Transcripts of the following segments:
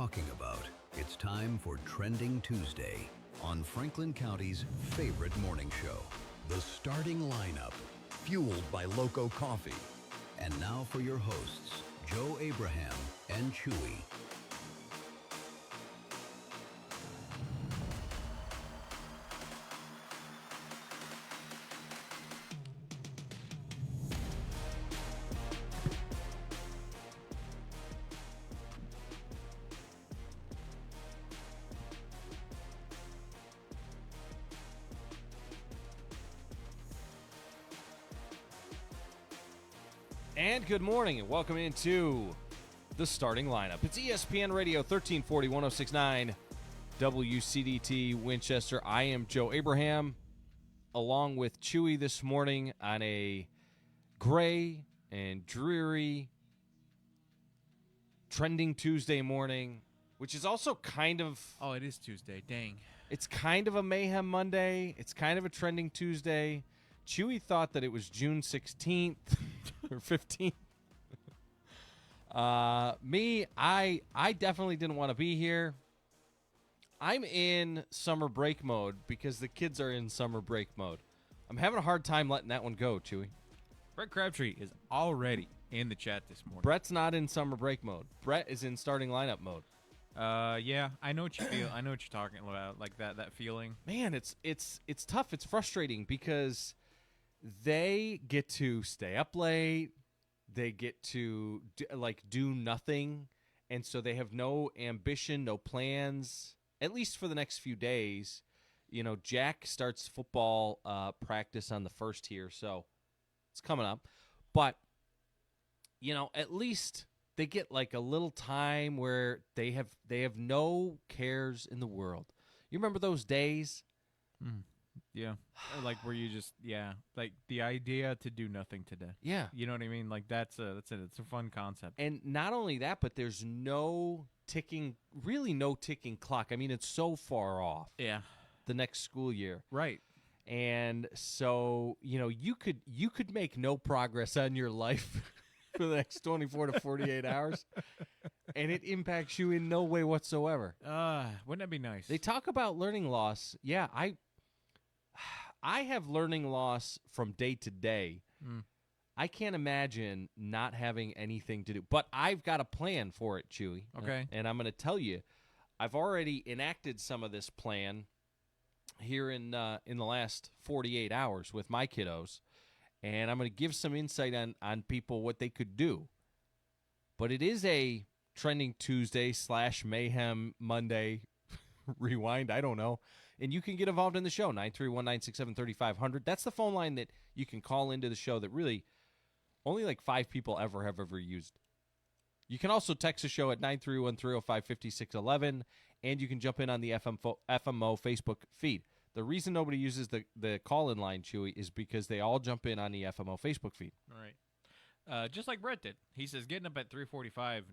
talking about. It's time for Trending Tuesday on Franklin County's favorite morning show. The starting lineup, fueled by Loco Coffee. And now for your hosts, Joe Abraham and Chewy. And good morning, and welcome into the starting lineup. It's ESPN Radio 1340, 1069 WCDT Winchester. I am Joe Abraham, along with Chewy this morning on a gray and dreary Trending Tuesday morning, which is also kind of... Oh, it is Tuesday. Dang. It's kind of a Mayhem Monday. It's kind of a Trending Tuesday. Chewy thought that it was June 16th or 15th. I definitely didn't want to be here. I'm in summer break mode because the kids are in summer break mode. I'm having a hard time letting that one go, Chewy. Brett Crabtree is already in the chat this morning. Brett's not in summer break mode. Brett is in starting lineup mode. Yeah, I know what you feel. I know what you're talking about, like that feeling. Man, it's tough. It's frustrating because they get to stay up late. They get to do nothing, and so they have no ambition, no plans, at least for the next few days. You know, Jack starts football practice on the 1st here, so it's coming up. But, you know, at least they get like a little time where they have no cares in the world. You remember those days? Yeah. Like where you just, like the idea to do nothing today. Yeah. You know what I mean? Like that's it. It's a fun concept. And not only that, but there's no ticking clock. I mean, it's so far off. Yeah. The next school year. Right. And so, you know, you could make no progress on your life for the next 24 to 48 hours, and it impacts you in no way whatsoever. Wouldn't that be nice? They talk about learning loss. Yeah, I have learning loss from day to day. I can't imagine not having anything to do. But I've got a plan for it, Chewy. Okay. And I'm going to tell you, I've already enacted some of this plan here in the last 48 hours with my kiddos. And I'm going to give some insight on people what they could do. But it is a Trending Tuesday / Mayhem Monday rewind. I don't know. And you can get involved in the show, 931-967-3500. That's the phone line that you can call into the show that really only like 5 people have ever used. You can also text the show at 931-305-5611, and you can jump in on the FMO Facebook feed. The reason nobody uses the call-in line, Chewy, is because they all jump in on the FMO Facebook feed. All right. Just like Brett did. He says getting up at 3:45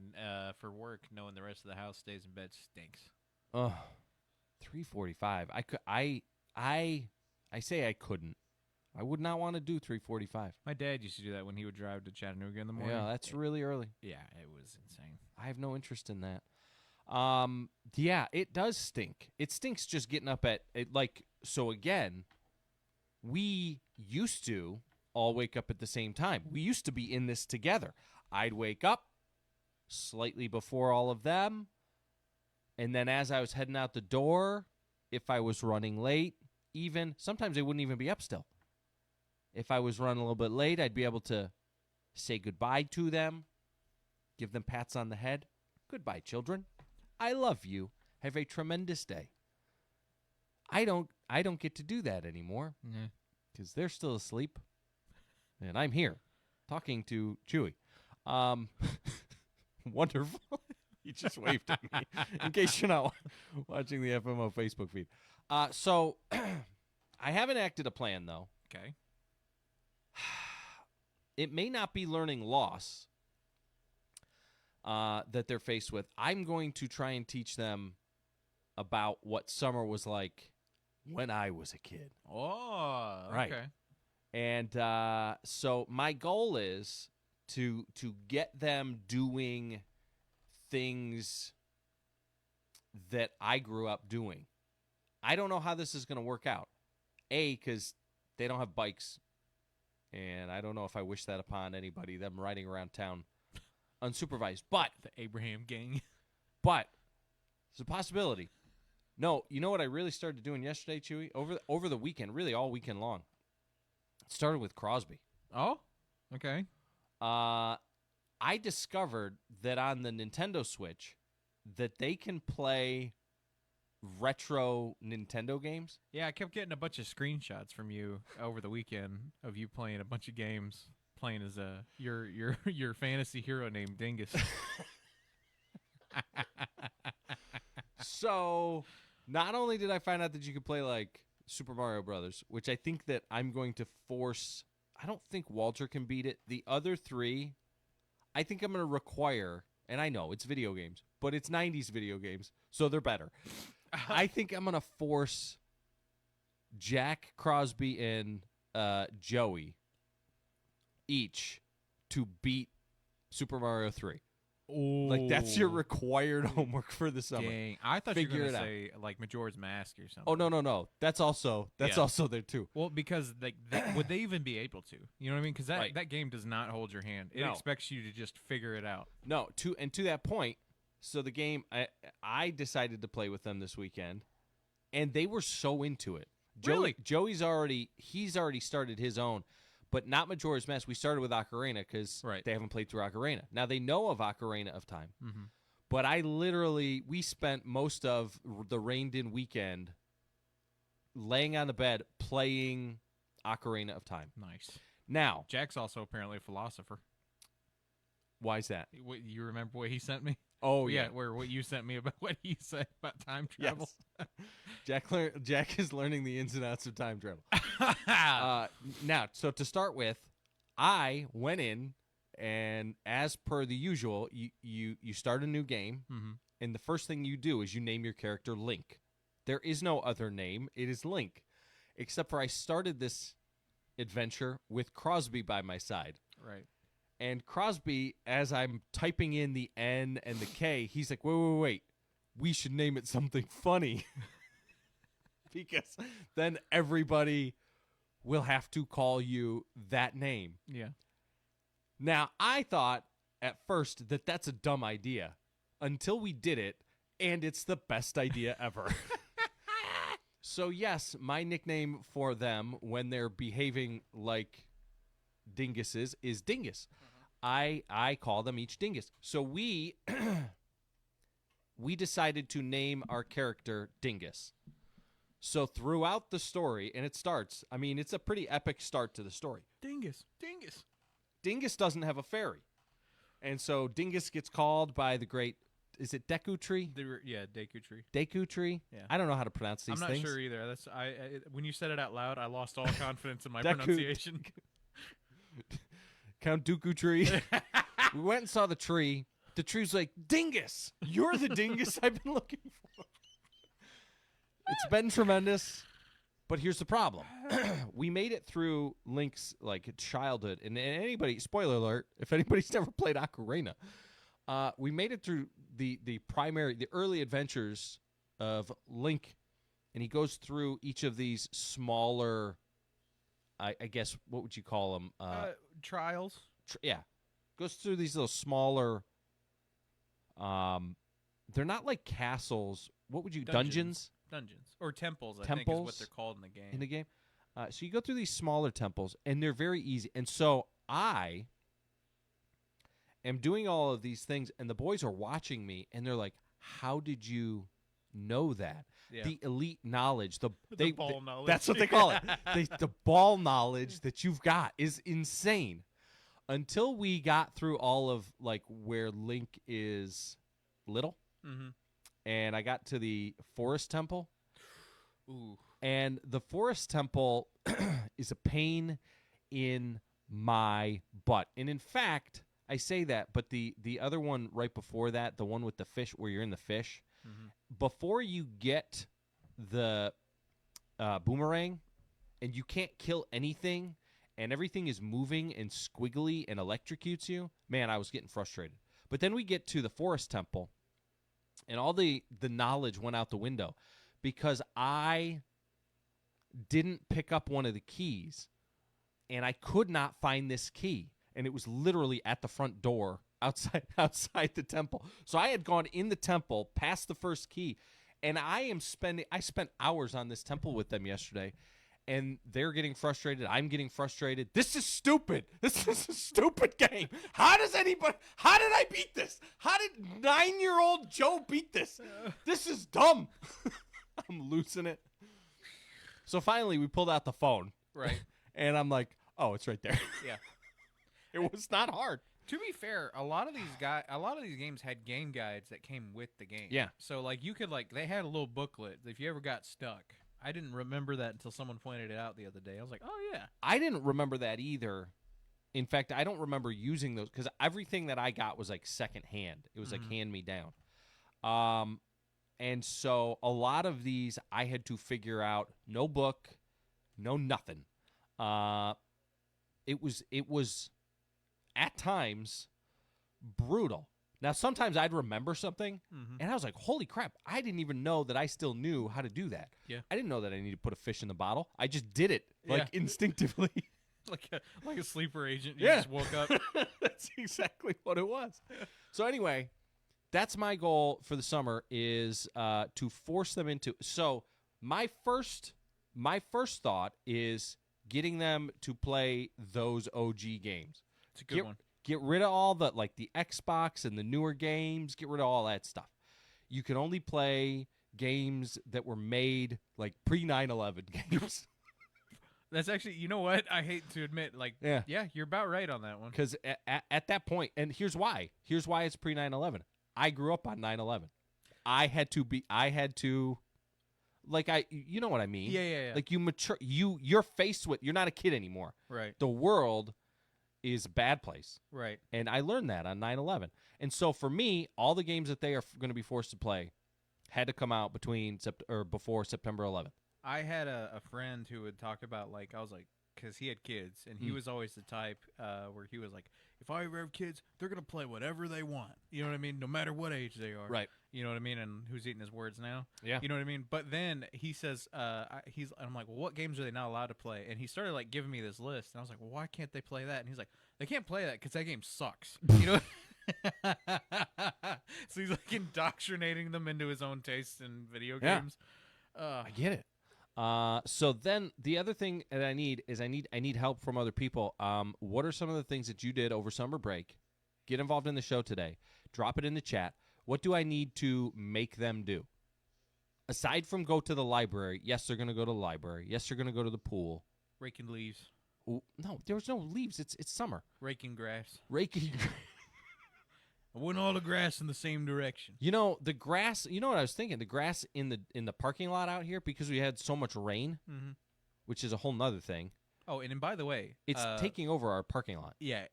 for work, knowing the rest of the house stays in bed stinks. 3:45. I say I couldn't. I would not want to do 3:45. My dad used to do that when he would drive to Chattanooga in the morning. Yeah, that's really early. Yeah, it was insane. I have no interest in that. Yeah, it does stink. It stinks just getting up at so again, we used to all wake up at the same time. We used to be in this together. I'd wake up slightly before all of them, and then as I was heading out the door, if I was running late, even sometimes they wouldn't even be up still. If I was running a little bit late, I'd be able to say goodbye to them, give them pats on the head. Goodbye, children. I love you. Have a tremendous day. I don't get to do that anymore because they're still asleep, and I'm here talking to Chewy. Wonderful. You just waved at me in case you're not watching the FMO Facebook feed. So I haven't acted a plan, though. Okay. It may not be learning loss that they're faced with. I'm going to try and teach them about what summer was like when I was a kid. Oh, okay. Right. And so my goal is to get them doing things that I grew up doing. I don't know how this is going to work out. A, because they don't have bikes, and I don't know if I wish that upon anybody, them riding around town unsupervised. But The Abraham gang. But it's a possibility. No, you know what I really started doing yesterday, Chewy? Over the weekend, really all weekend long. It started with Crosby. Oh, okay. I discovered that on the Nintendo Switch that they can play retro Nintendo games. Yeah, I kept getting a bunch of screenshots from you over the weekend of you playing a bunch of games, playing as your fantasy hero named Dingus. So, not only did I find out that you could play like Super Mario Brothers, which I think that I'm going to force. I don't think Walter can beat it. The other three, I think I'm going to require, and I know it's video games, but it's 90s video games, so they're better. I think I'm going to force Jack, Crosby, and Joey each to beat Super Mario 3. Like, that's your required homework for the summer. Dang. I thought Figure you were it going out. to say, like, Majora's Mask or something. Oh, no. That's also there, too. Well, because like, would they even be able to? You know what I mean? Because Right. that game does not hold your hand. It No. expects you to just figure it out. No, to that point, so the game, I decided to play with them this weekend, and they were so into it. Really? Joey's already started his own, but not Majora's Mask. We started with Ocarina because Right. they haven't played through Ocarina. Now, they know of Ocarina of Time, Mm-hmm. but we spent most of the rained-in weekend laying on the bed playing Ocarina of Time. Nice. Now, Jack's also apparently a philosopher. why is that? You remember what he sent me? Oh, yeah. Where what you sent me about what he said about time travel. Yes. Jack is learning the ins and outs of time travel. Now, so to start with, I went in, and as per the usual, you start a new game, Mm-hmm. and the first thing you do is you name your character Link. There is no other name. It is Link. Except for I started this adventure with Crosby by my side. Right. And Crosby, as I'm typing in the N and the K, he's like, wait. We should name it something funny. Because then everybody will have to call you that name. Yeah. Now, I thought at first that that's a dumb idea until we did it, and it's the best idea ever. So, yes, my nickname for them when they're behaving like dinguses is Dingus. I call them each Dingus. So we decided to name our character Dingus. So throughout the story, and it starts, I mean, it's a pretty epic start to the story. Dingus. Dingus doesn't have a fairy. And so Dingus gets called by the great, is it Deku Tree? Deku Tree. Deku Tree? Yeah. I don't know how to pronounce these I'm things. not sure either. That's when you said it out loud, I lost all confidence in my Deku- pronunciation. Count Dooku Tree. We went and saw the tree. The tree's like, Dingus, you're the Dingus I've been looking for. It's been tremendous, but here's the problem. We made it through Link's like childhood, and anybody, spoiler alert, if anybody's never played Ocarina, we made it through the early adventures of Link, and he goes through each of these smaller, I guess, what would you call them? Trials. Goes through these little smaller, they're not like castles. What would you, dungeons? Dungeons. Or temples, I think is what they're called in the game. In the game. So you go through these smaller temples, and they're very easy. And so I am doing all of these things, and the boys are watching me, and they're like, how did you know that? Yeah. The elite knowledge. The ball knowledge. That's what they call it. The ball knowledge that you've got is insane. Until we got through all of, like, where Link is little. Mm-hmm. And I got to the Forest Temple. Ooh. And the Forest Temple is a pain in my butt. And in fact, I say that, but the other one right before that, the one with the fish, where you're in the fish, before you get the boomerang and you can't kill anything and everything is moving and squiggly and electrocutes you, man, I was getting frustrated. But then we get to the Forest Temple, And all the knowledge went out the window because I didn't pick up one of the keys, and I could not find this key. And it was literally at the front door outside the temple. So I had gone in the temple, past the first key, and I spent hours on this temple with them yesterday, and they're getting frustrated. I'm getting frustrated. This is stupid. This is a stupid game. How did I beat this? How did 9-year-old Joe beat this? This is dumb. I'm losing it. So finally we pulled out the phone. Right. And I'm like, oh, it's right there. Yeah. It was not hard. To be fair, a lot of these games had game guides that came with the game. Yeah. So like you could they had a little booklet if you ever got stuck. I didn't remember that until someone pointed it out the other day. I was like, oh yeah. I didn't remember that either. In fact, I don't remember using those because everything that I got was like secondhand. It was like hand me down. And so a lot of these I had to figure out. No book, no nothing. It was at times brutal. Now, sometimes I'd remember something, and I was like, holy crap, I didn't even know that I still knew how to do that. Yeah. I didn't know that I needed to put a fish in the bottle. I just did it, instinctively. like a sleeper agent. You Yeah. just woke up. That's exactly what it was. So anyway, that's my goal for the summer is to force them into. So my first thought is getting them to play those OG games. It's a good one. Get rid of all the the Xbox and the newer games. Get rid of all that stuff. You can only play games that were made pre 9/11 games. That's actually, you know what? I hate to admit, Yeah. you're about right on that one. Because at that point, and here's why. Here's why it's pre 9/11. I grew up on 9/11. I had to, you know what I mean? Yeah. Like you mature, you're faced with, you're not a kid anymore. Right. The world is a bad place. Right. And I learned that on 9/11. And so for me, all the games that they are going to be forced to play had to come out before September 11th. I had a friend who would talk about I was like, because he had kids, and he was always the type where he was like, if I ever have kids, they're gonna play whatever they want. You know what I mean? No matter what age they are. Right. You know what I mean? And who's eating his words now? Yeah. You know what I mean? But then he says, I'm like, well, what games are they not allowed to play? And he started giving me this list, and I was like, well, why can't they play that? And he's like, they can't play that because that game sucks. You know. So he's indoctrinating them into his own tastes in video games. I get it. So then the other thing that I need is I need help from other people. What are some of the things that you did over summer break? Get involved in the show today. Drop it in the chat. What do I need to make them do? Aside from go to the library, yes, they're going to go to the library. Yes, they're going to go to the pool. Raking leaves. Ooh, no, there's no leaves. It's summer. Raking grass. Raking. I want all the grass in the same direction. You know, the grass, you know what I was thinking? The grass in the parking lot out here, because we had so much rain, which is a whole nother thing. Oh, and by the way, it's taking over our parking lot. Yeah.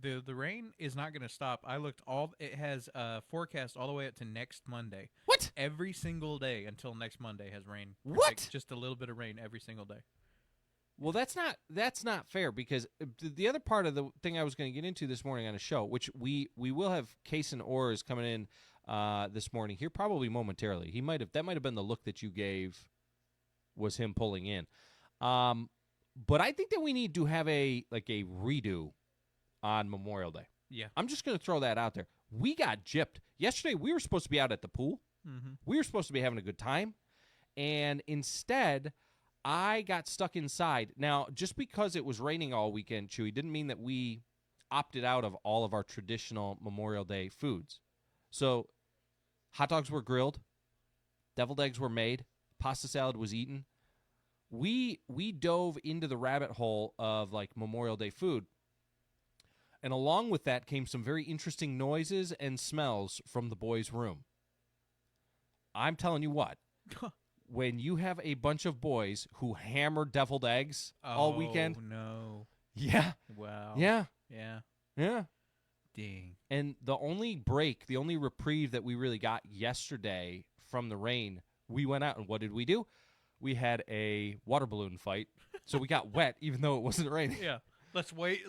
The rain is not going to stop. I looked it has forecast all the way up to next Monday. What? Every single day until next Monday has rain. What? Just a little bit of rain every single day. Well, that's not fair, because the other part of the thing I was going to get into this morning on a show, which we will have Kason Orrs coming in this morning here probably momentarily. That might have been the look that you gave was him pulling in. But I think that we need to have a redo on Memorial Day. Yeah. I'm just going to throw that out there. We got gypped. Yesterday we were supposed to be out at the pool. We were supposed to be having a good time, and instead I got stuck inside. Now, just because it was raining all weekend, Chewy, didn't mean that we opted out of all of our traditional Memorial Day foods. So, hot dogs were grilled, deviled eggs were made, pasta salad was eaten. We dove into the rabbit hole of Memorial Day food. And along with that came some very interesting noises and smells from the boys' room. I'm telling you what. When you have a bunch of boys who hammer deviled eggs all weekend. Oh, no. Yeah. Wow. Yeah. Yeah. Yeah. Dang. And the only reprieve that we really got yesterday from the rain, we went out and what did we do? We had a water balloon fight. So we got wet even though it wasn't raining. Yeah. Let's wait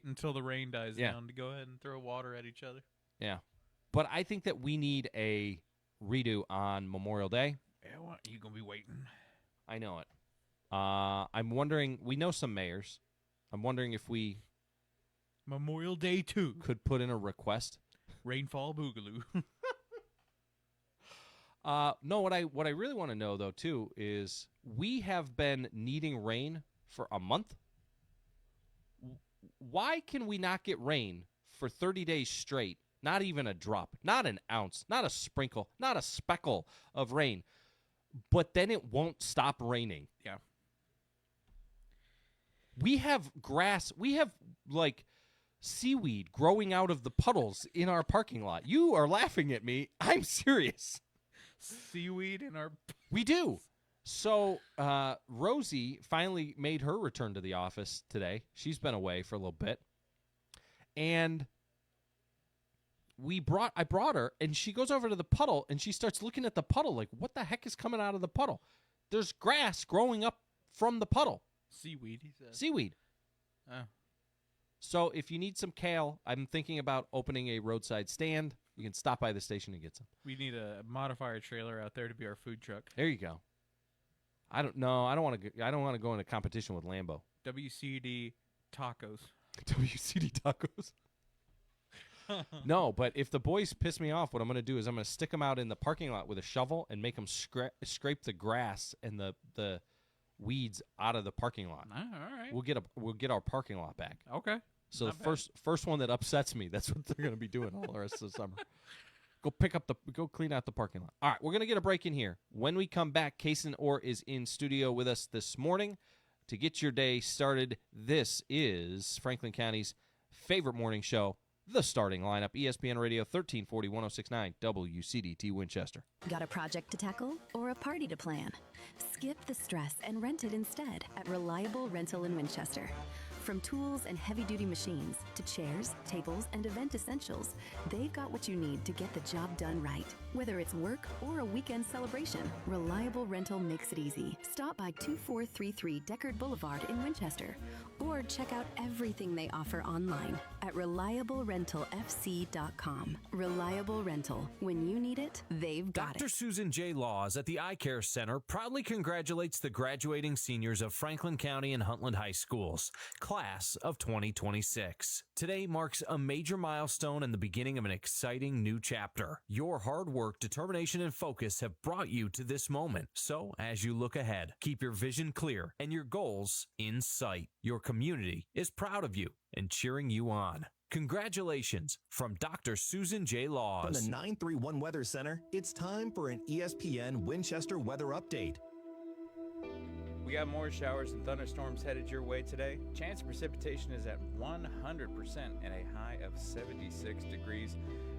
until the rain dies down to go ahead and throw water at each other. Yeah. But I think that we need a redo on Memorial Day. Yeah, well, you going to be waiting. I know it. I'm wondering, we know some mayors. I'm wondering if we Memorial Day 2. could put in a request. Rainfall Boogaloo. No, what I really want to know, though, too, is we have been needing rain for a month. Why can we not get rain for 30 days straight? Not even a drop, not an ounce, not a sprinkle, not a speckle of rain. But then it won't stop raining. Yeah. We have grass. We have, like, seaweed growing out of the puddles in our parking lot. You are laughing at me. I'm serious. Seaweed in our... We do. So Rosie finally made her return to the office today. She's been away for a little bit. And I brought her, and she goes over to the puddle, and she starts looking at the puddle like, what the heck is coming out of the puddle? There's grass growing up from the puddle. Seaweed, he said. Seaweed. Oh. So if you need some kale, I'm thinking about opening a roadside stand. You can stop by the station and get some. We need a modifier trailer out there to be our food truck. There you go. I don't want to go into competition with Lambo. WCD tacos. WCD tacos. No, but if the boys piss me off, what I'm going to do is I'm going to stick them out in the parking lot with a shovel and make them scrape the grass and the weeds out of the parking lot. All right. We'll get our parking lot back. Okay. So Not the first one that upsets me, that's what they're going to be doing all the rest of the summer. Go clean out the parking lot. All right, we're going to get a break in here. When we come back, Kason Orr is in studio with us this morning to get your day started. This is Franklin County's favorite morning show, The Starting Lineup, ESPN Radio 1340 1069 WCDT Winchester. Got a project to tackle or a party to plan? Skip the stress and rent it instead at Reliable Rental in Winchester. From tools and heavy-duty machines to chairs, tables, and event essentials, they've got what you need to get the job done right. Whether it's work or a weekend celebration, Reliable Rental makes it easy. Stop by 2433 Deckard Boulevard in Winchester, or check out everything they offer online at reliablerentalfc.com. Reliable Rental. When you need it, they've got Dr. it. Susan J. Laws at the Eye Care Center proudly congratulates the graduating seniors of Franklin County and Huntland High Schools, class of 2026. Today marks a major milestone and the beginning of an exciting new chapter. Your hard work, determination, and focus have brought you to this moment. So, as you look ahead, keep your vision clear and your goals in sight. Your community is proud of you and cheering you on. Congratulations from Dr. Susan J. Laws. From the 931 Weather Center, it's time for an ESPN Winchester weather update. We got more showers and thunderstorms headed your way today. Chance of precipitation is at 100% and a high of 76 degrees.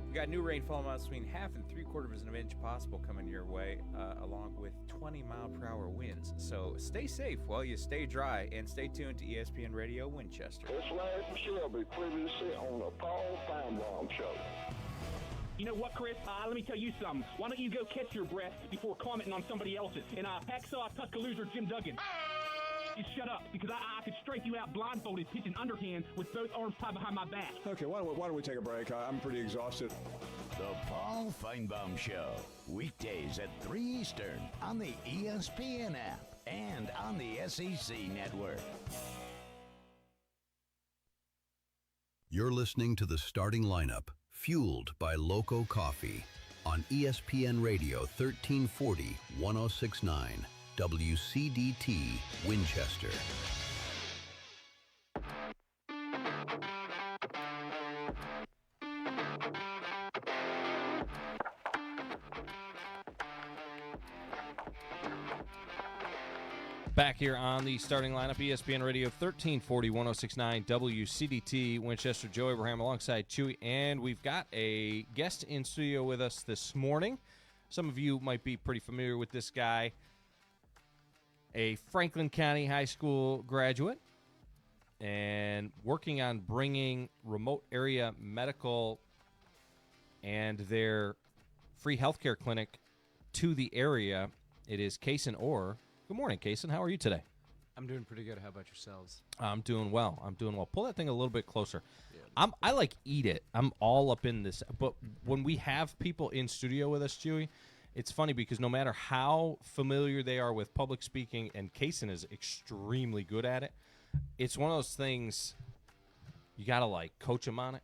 We got new rainfall amounts between 1/2 and 3/4 of an inch possible coming your way, along with 20-mile-per-hour winds. So stay safe while you stay dry, and stay tuned to ESPN Radio Winchester. It's Larry Shelby, previously on the Paul Feinbaum Show. You know what, Chris? Let me tell you something. Why don't you go catch your breath before commenting on somebody else's? And Hacksaw Tuscaloosa Jim Duggan. Just shut up, because I could strike you out blindfolded, pitching underhand with both arms tied behind my back. Okay, why don't we take a break? I'm pretty exhausted. The Paul Feinbaum Show, weekdays at 3 Eastern on the ESPN app and on the SEC Network. You're listening to The Starting Lineup, fueled by Loco Coffee, on ESPN Radio 1340 1069 WCDT Winchester. Back here on the Starting Lineup, ESPN Radio 1340 1069 WCDT Winchester. Joe Abraham alongside Chewy, and we've got a guest in studio with us this morning. Some of you might be pretty familiar with this guy, a Franklin County High School graduate, and working on bringing remote area medical and their free healthcare clinic to the area. It is Kason Orr. Good morning, Kason. How are you today? I'm doing pretty good. How about yourselves? I'm doing well. Pull that thing a little bit closer. Yeah, I like eat it. I'm all up in this. But when we have people in studio with us, Chewy, it's funny because no matter how familiar they are with public speaking, and Kaysen is extremely good at it, it's one of those things you got to, like, coach them on it.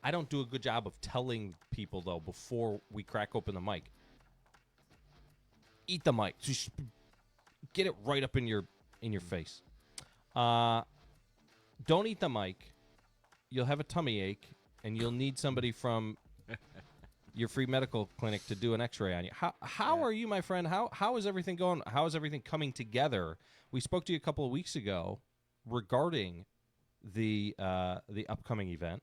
I don't do a good job of telling people, though, before we crack open the mic. Eat the mic. Just get it right up in your face. Don't eat the mic. You'll have a tummy ache, and you'll need somebody from your free medical clinic to do an X-ray on you. How are you, my friend? How is everything going? How is everything coming together? We spoke to you a couple of weeks ago regarding the upcoming event,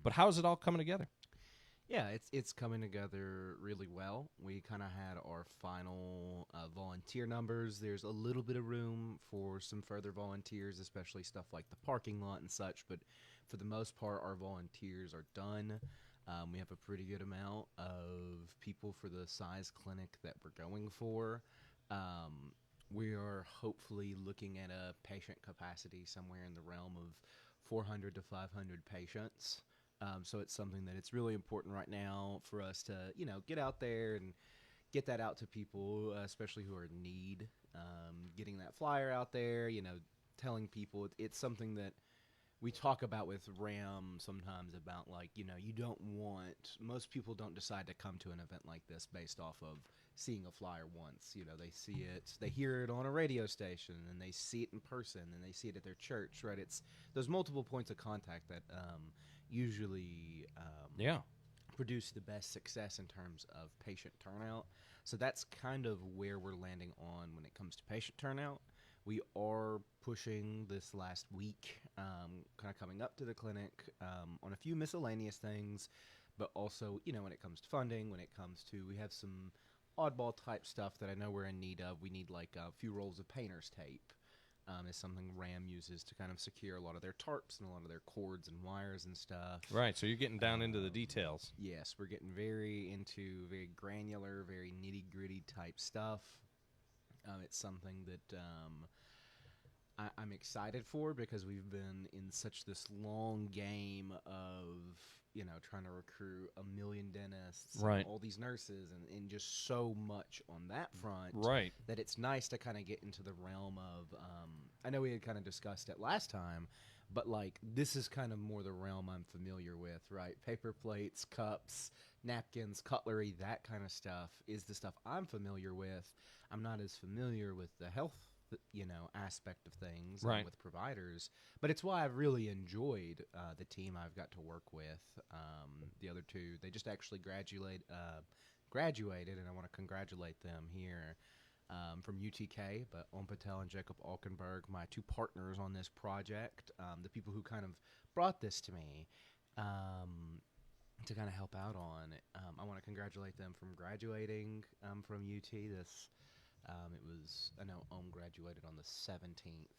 but how is it all coming together? Yeah, it's coming together really well. We kind of had our final volunteer numbers. There's a little bit of room for some further volunteers, especially stuff like the parking lot and such, but for the most part, our volunteers are done. We have a pretty good amount of people for the size clinic that we're going for. We are hopefully looking at a patient capacity somewhere in the realm of 400 to 500 patients. So it's something that it's really important right now for us to, get out there and get that out to people, especially who are in need. Getting that flyer out there, telling people it's something that we talk about with RAM sometimes about, like, you don't want, most people don't decide to come to an event like this based off of seeing a flyer once. They see it, they hear it on a radio station, and they see it in person, and they see it at their church, right? It's those multiple points of contact that usually produce the best success in terms of patient turnout. So that's kind of where we're landing on when it comes to patient turnout. We are pushing this last week, kind of coming up to the clinic on a few miscellaneous things, but also, when it comes to funding, when it comes to, we have some oddball type stuff that I know we're in need of. We need like a few rolls of painter's tape. Is something RAM uses to kind of secure a lot of their tarps and a lot of their cords and wires and stuff. Right, so you're getting down into the details. Yes, we're getting very granular, very nitty-gritty type stuff. It's something that I'm excited for because we've been in such this long game of, trying to recruit 1 million dentists, right, and all these nurses, and just so much on that front, right, that it's nice to kind of get into the realm of, I know we had kind of discussed it last time, but like this is kind of more the realm I'm familiar with, right? Paper plates, cups, napkins, cutlery, that kind of stuff is the stuff I'm familiar with. I'm not as familiar with the health aspect of things, right, with providers, but it's why I've really enjoyed the team I've got to work with. The other two, they just actually graduated, and I want to congratulate them here from UTK, but Om Patel and Jacob Alkenberg, my two partners on this project, the people who kind of brought this to me to kind of help out on it. I want to congratulate them from graduating from UT. It was, I know Ohm graduated on the 17th,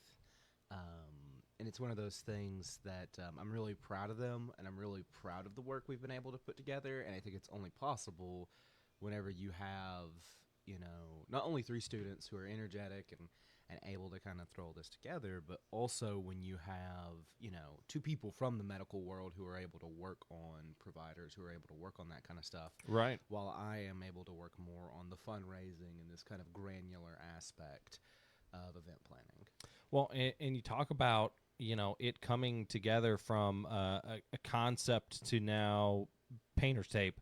and it's one of those things that I'm really proud of them, and I'm really proud of the work we've been able to put together, and I think it's only possible whenever you have, not only 3 students who are energetic and able to kind of throw all this together, but also when you have, 2 people from the medical world who are able to work on providers, who are able to work on that kind of stuff. Right. While I am able to work more on the fundraising and this kind of granular aspect of event planning. Well, and you talk about, it coming together from a concept to now painter's tape.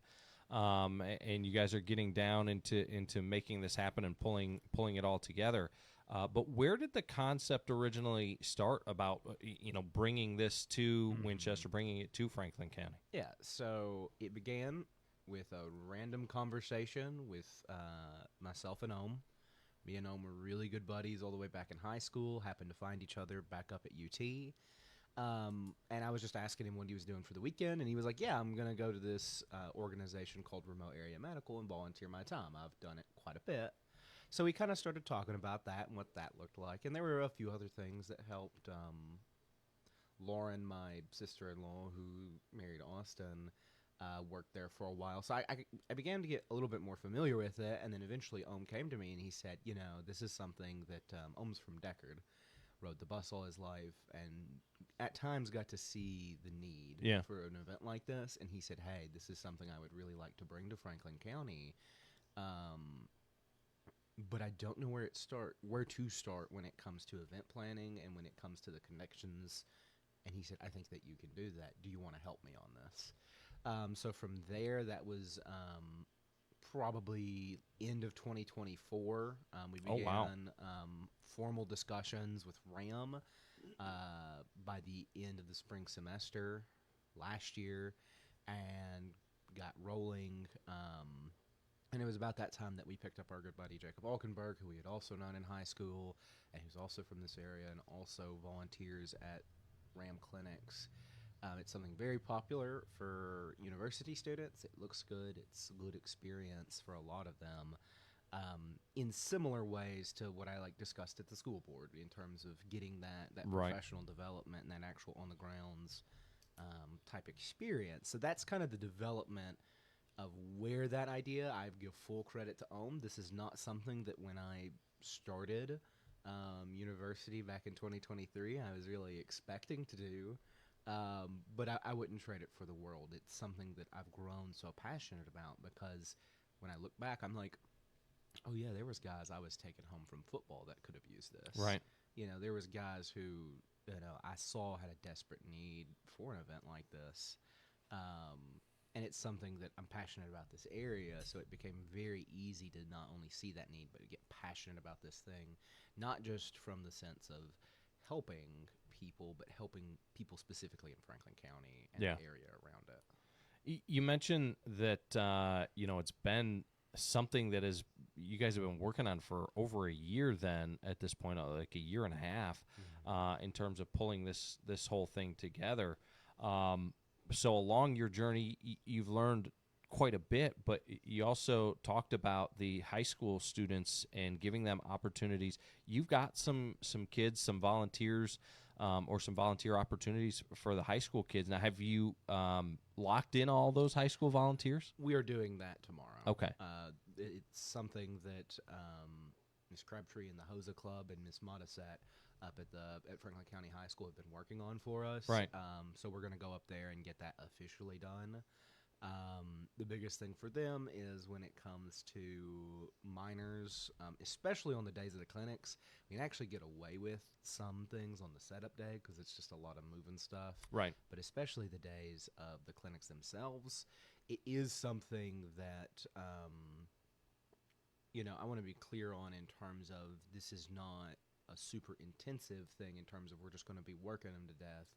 And you guys are getting down into making this happen and pulling it all together. But where did the concept originally start about, bringing this to Winchester, bringing it to Franklin County? Yeah, so it began with a random conversation with myself and Ohm. Me and Ohm were really good buddies all the way back in high school, happened to find each other back up at UT. And I was just asking him what he was doing for the weekend, and he was like, yeah, I'm going to go to this organization called Remote Area Medical and volunteer my time. I've done it quite a bit. So we kind of started talking about that and what that looked like. And there were a few other things that helped. Lauren, my sister-in-law, who married Austin, worked there for a while. So I began to get a little bit more familiar with it. And then eventually Ohm came to me and he said, this is something that Ohm's from Deckard, rode the bus all his life, and at times got to see the need for an event like this, and he said, hey, this is something I would really like to bring to Franklin County. But I don't know where to start when it comes to event planning and when it comes to the connections. And he said, I think that you can do that. Do you want to help me on this? So from there, that was probably end of 2024. We began formal discussions with RAM by the end of the spring semester last year and got rolling. And it was about that time that we picked up our good buddy Jacob Alkenberg, who we had also known in high school, and who's also from this area and also volunteers at RAM clinics. It's something very popular for university students. It looks good. It's a good experience for a lot of them. In similar ways to what I discussed at the school board in terms of getting that professional development and that actual on the grounds type experience. So that's kind of the development of where that idea, I give full credit to Ohm. This is not something that when I started university back in 2023, I was really expecting to do. But I wouldn't trade it for the world. It's something that I've grown so passionate about because when I look back, I'm like, oh yeah, there was guys I was taking home from football that could have used this. Right. There was guys who, I saw had a desperate need for an event like this. And it's something that I'm passionate about this area, so it became very easy to not only see that need, but to get passionate about this thing, not just from the sense of helping people, but helping people specifically in Franklin County and the area around it. You mentioned that it's been something that you guys have been working on for over a year. Then at this point, like a year and a half, in terms of pulling this whole thing together. So along your journey, you've learned quite a bit, but you also talked about the high school students and giving them opportunities. You've got some kids, some volunteers, or some volunteer opportunities for the high school kids. Now, have you locked in all those high school volunteers? We are doing that tomorrow. Okay. It's something that Ms. Crabtree and the Hosa Club and Ms. Modisette up at Franklin County High School have been working on for us. Right. So we're going to go up there and get that officially done. The biggest thing for them is when it comes to minors, especially on the days of the clinics, we can actually get away with some things on the setup day because it's just a lot of moving stuff. Right. But especially the days of the clinics themselves, it is something that, I want to be clear on in terms of this is not a super intensive thing in terms of we're just going to be working them to death.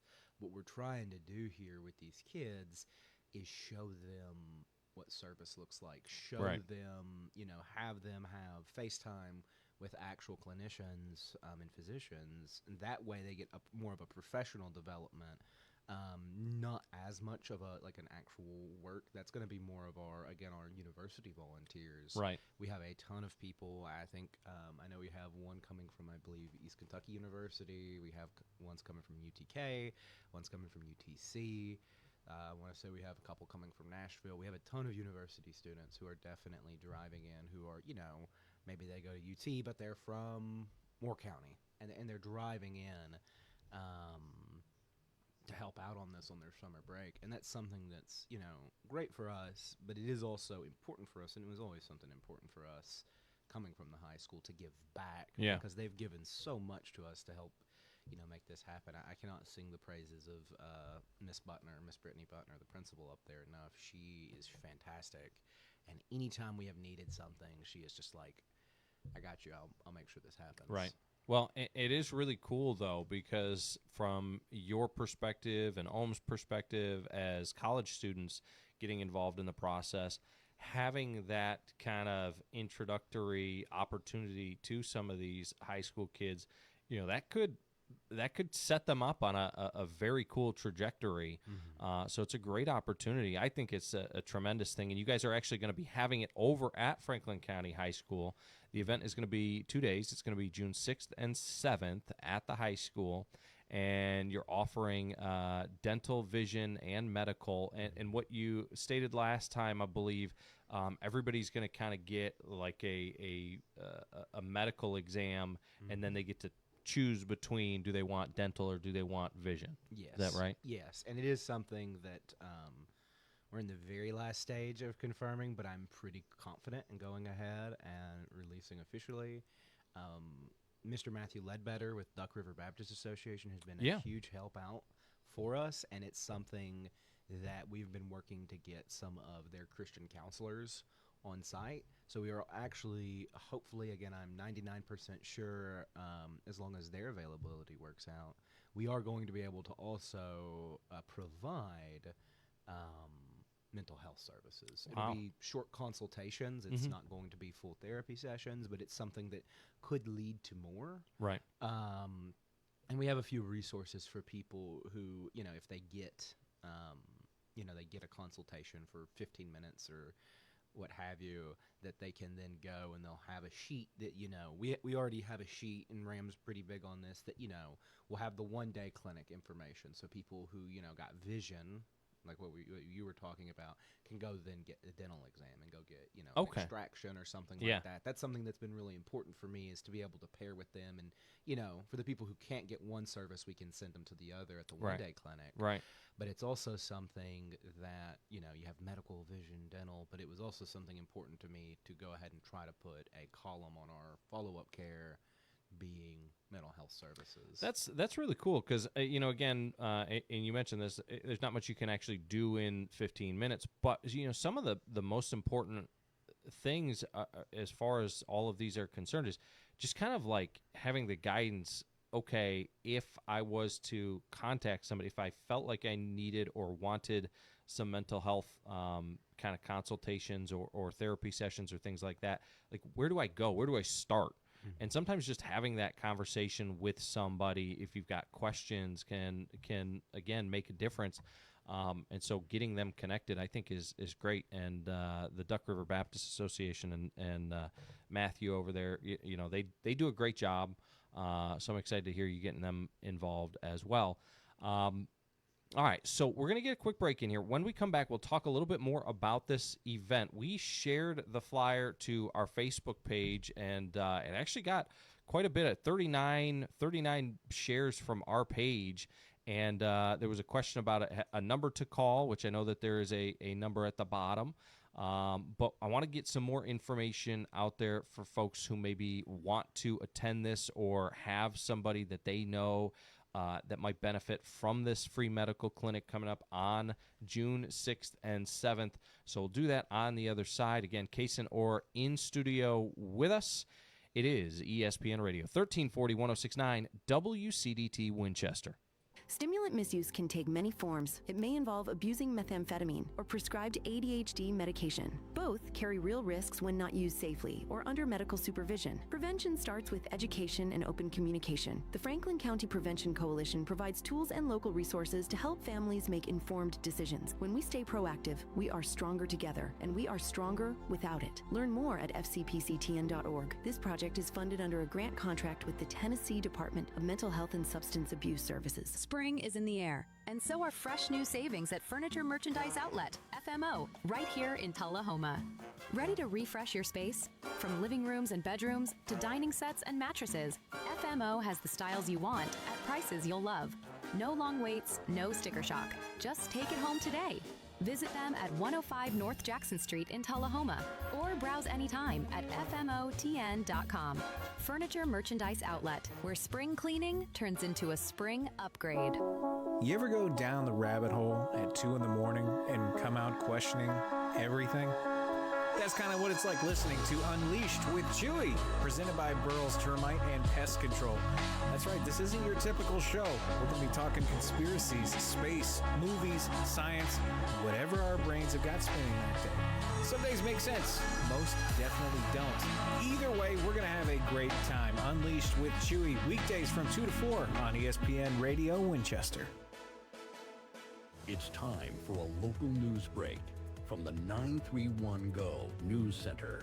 What we're trying to do here with these kids is show them what service looks like, show them, have them have FaceTime with actual clinicians and physicians. And that way they get more of a professional development, not as much of an actual work. That's going to be more of our university volunteers. Right. We have a ton of people. I think, I know we have one coming from, I believe, East Kentucky University. We have one's coming from UTK, one's coming from UTC. I want to say we have a couple coming from Nashville. We have a ton of university students who are definitely driving in, who are, maybe they go to UT, but they're from Moore County, and they're driving in to help out on this on their summer break. And that's something that's, great for us, but it is also important for us, and it was always something important for us coming from the high school to give back. Yeah. Because they've given so much to us to help make this happen. I cannot sing the praises of Miss Brittany Butner, the principal up there, enough. She is fantastic, and anytime we have needed something, she is just like, I got you, I'll make sure this happens. Right. Well, it is really cool, though, because from your perspective and Ohm's perspective as college students getting involved in the process, having that kind of introductory opportunity to some of these high school kids, that could set them up on a very cool trajectory. So it's a great opportunity. I think it's a tremendous thing. And you guys are actually going to be having it over at Franklin County High School. The event is going to be 2 days. It's going to be June 6th and 7th at the high school. And you're offering dental, vision, and medical. And what you stated last time, I believe, everybody's going to kind of get like a medical exam, and then they get to choose between do they want dental or do they want vision. Yes. Is that right? Yes, and it is something that we're in the very last stage of confirming, but I'm pretty confident in going ahead and releasing officially. Mr. Matthew Ledbetter with Duck River Baptist Association has been a huge help out for us, and it's something that we've been working to get some of their Christian counselors on site. So we are actually, hopefully, again, I'm 99% sure, as long as their availability works out, we are going to be able to also provide mental health services. It'll be short consultations. It's not going to be full therapy sessions, but it's something that could lead to more. Right. And we have a few resources for people who, you know, if they get, they get a consultation for 15 minutes or what have you, that they can then go and they'll have a sheet that, we already have a sheet, and Ram's pretty big on this, that, we'll have the one-day clinic information. So people who, got vision, like what you were talking about, can go then get a dental exam and go get, extraction or something like that. That's something that's been really important for me, is to be able to pair with them. And, for the people who can't get one service, we can send them to the other at the one-day clinic. Right. But it's also something that, you have medical, vision, dental, but it was also something important to me to go ahead and try to put a column on our follow-up care being mental health services. That's really cool because, again, and you mentioned this, there's not much you can actually do in 15 minutes, but, some of the most important things as far as all of these are concerned is just kind of like having the guidance. Okay, if I was to contact somebody, if I felt like I needed or wanted some mental health kind of consultations or therapy sessions or things like that, like where do I go? Where do I start? And sometimes just having that conversation with somebody, if you've got questions, can again make a difference. And so getting them connected, I think, is great. And the Duck River Baptist Association and Matthew over there, they do a great job. So I'm excited to hear you getting them involved as well. All right, so we're going to get a quick break in here. When we come back, we'll talk a little bit more about this event. We shared the flyer to our Facebook page, and it actually got quite a bit of 39 shares from our page. And there was a question about a number to call, which I know that there is a number at the bottom. But I want to get some more information out there for folks who maybe want to attend this or have somebody that they know that might benefit from this free medical clinic coming up on June 6th and 7th. So we'll do that on the other side. Again, Kaysen Orr in studio with us. It is ESPN Radio, 1340, 1069, WCDT Winchester. Stimulant misuse can take many forms. It may involve abusing methamphetamine or prescribed ADHD medication. Both carry real risks when not used safely or under medical supervision. Prevention starts with education and open communication. The Franklin County Prevention Coalition provides tools and local resources to help families make informed decisions. When we stay proactive, we are stronger together, and we are stronger without it. Learn more at fcpctn.org. This project is funded under a grant contract with the Tennessee Department of Mental Health and Substance Abuse Services. Spring is in the air, and so are fresh new savings at Furniture Merchandise Outlet, FMO, right here in Tullahoma. Ready to refresh your space? From living rooms and bedrooms to dining sets and mattresses, FMO has the styles you want at prices you'll love. No long waits, no sticker shock. Just take it home today. Visit them at 105 North Jackson Street in Tullahoma, or browse anytime at fmotn.com. Furniture Merchandise Outlet, where spring cleaning turns into a spring upgrade. You ever go down the rabbit hole at 2 in the morning and come out questioning everything? That's kind of what it's like listening to Unleashed with Chewy, presented by Burrell's Termite and Pest Control. That's right, this isn't your typical show. We're going to be talking conspiracies, space, movies, science, whatever our brains have got spinning that day. Some days make sense, most definitely don't. Either way, we're going to have a great time. Unleashed with Chewy, weekdays from 2 to 4 on ESPN Radio Winchester. It's time for a local news break from the 931 Go News Center.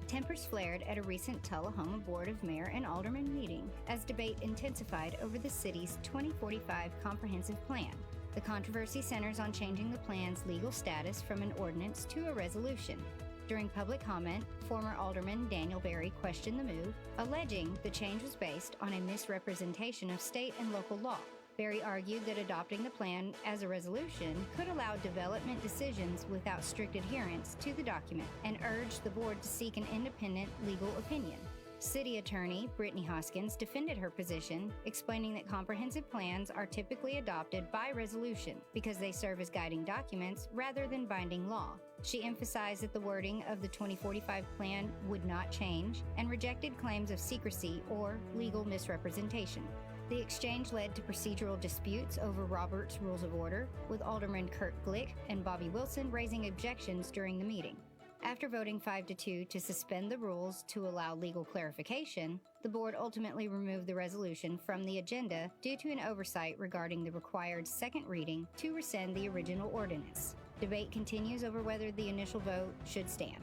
Tempers flared at a recent Tullahoma Board of Mayor and Alderman meeting as debate intensified over the city's 2045 comprehensive plan. The controversy centers on changing the plan's legal status from an ordinance to a resolution. During public comment, former Alderman Daniel Berry questioned the move, alleging the change was based on a misrepresentation of state and local law. Berry argued that adopting the plan as a resolution could allow development decisions without strict adherence to the document and urged the board to seek an independent legal opinion. City Attorney Brittany Hoskins defended her position, explaining that comprehensive plans are typically adopted by resolution because they serve as guiding documents rather than binding law. She emphasized that the wording of the 2045 plan would not change and rejected claims of secrecy or legal misrepresentation. The exchange led to procedural disputes over Robert's Rules of Order, with Alderman Kurt Glick and Bobby Wilson raising objections during the meeting. After voting 5-2 to suspend the rules to allow legal clarification, the board ultimately removed the resolution from the agenda due to an oversight regarding the required second reading to rescind the original ordinance. Debate continues over whether the initial vote should stand.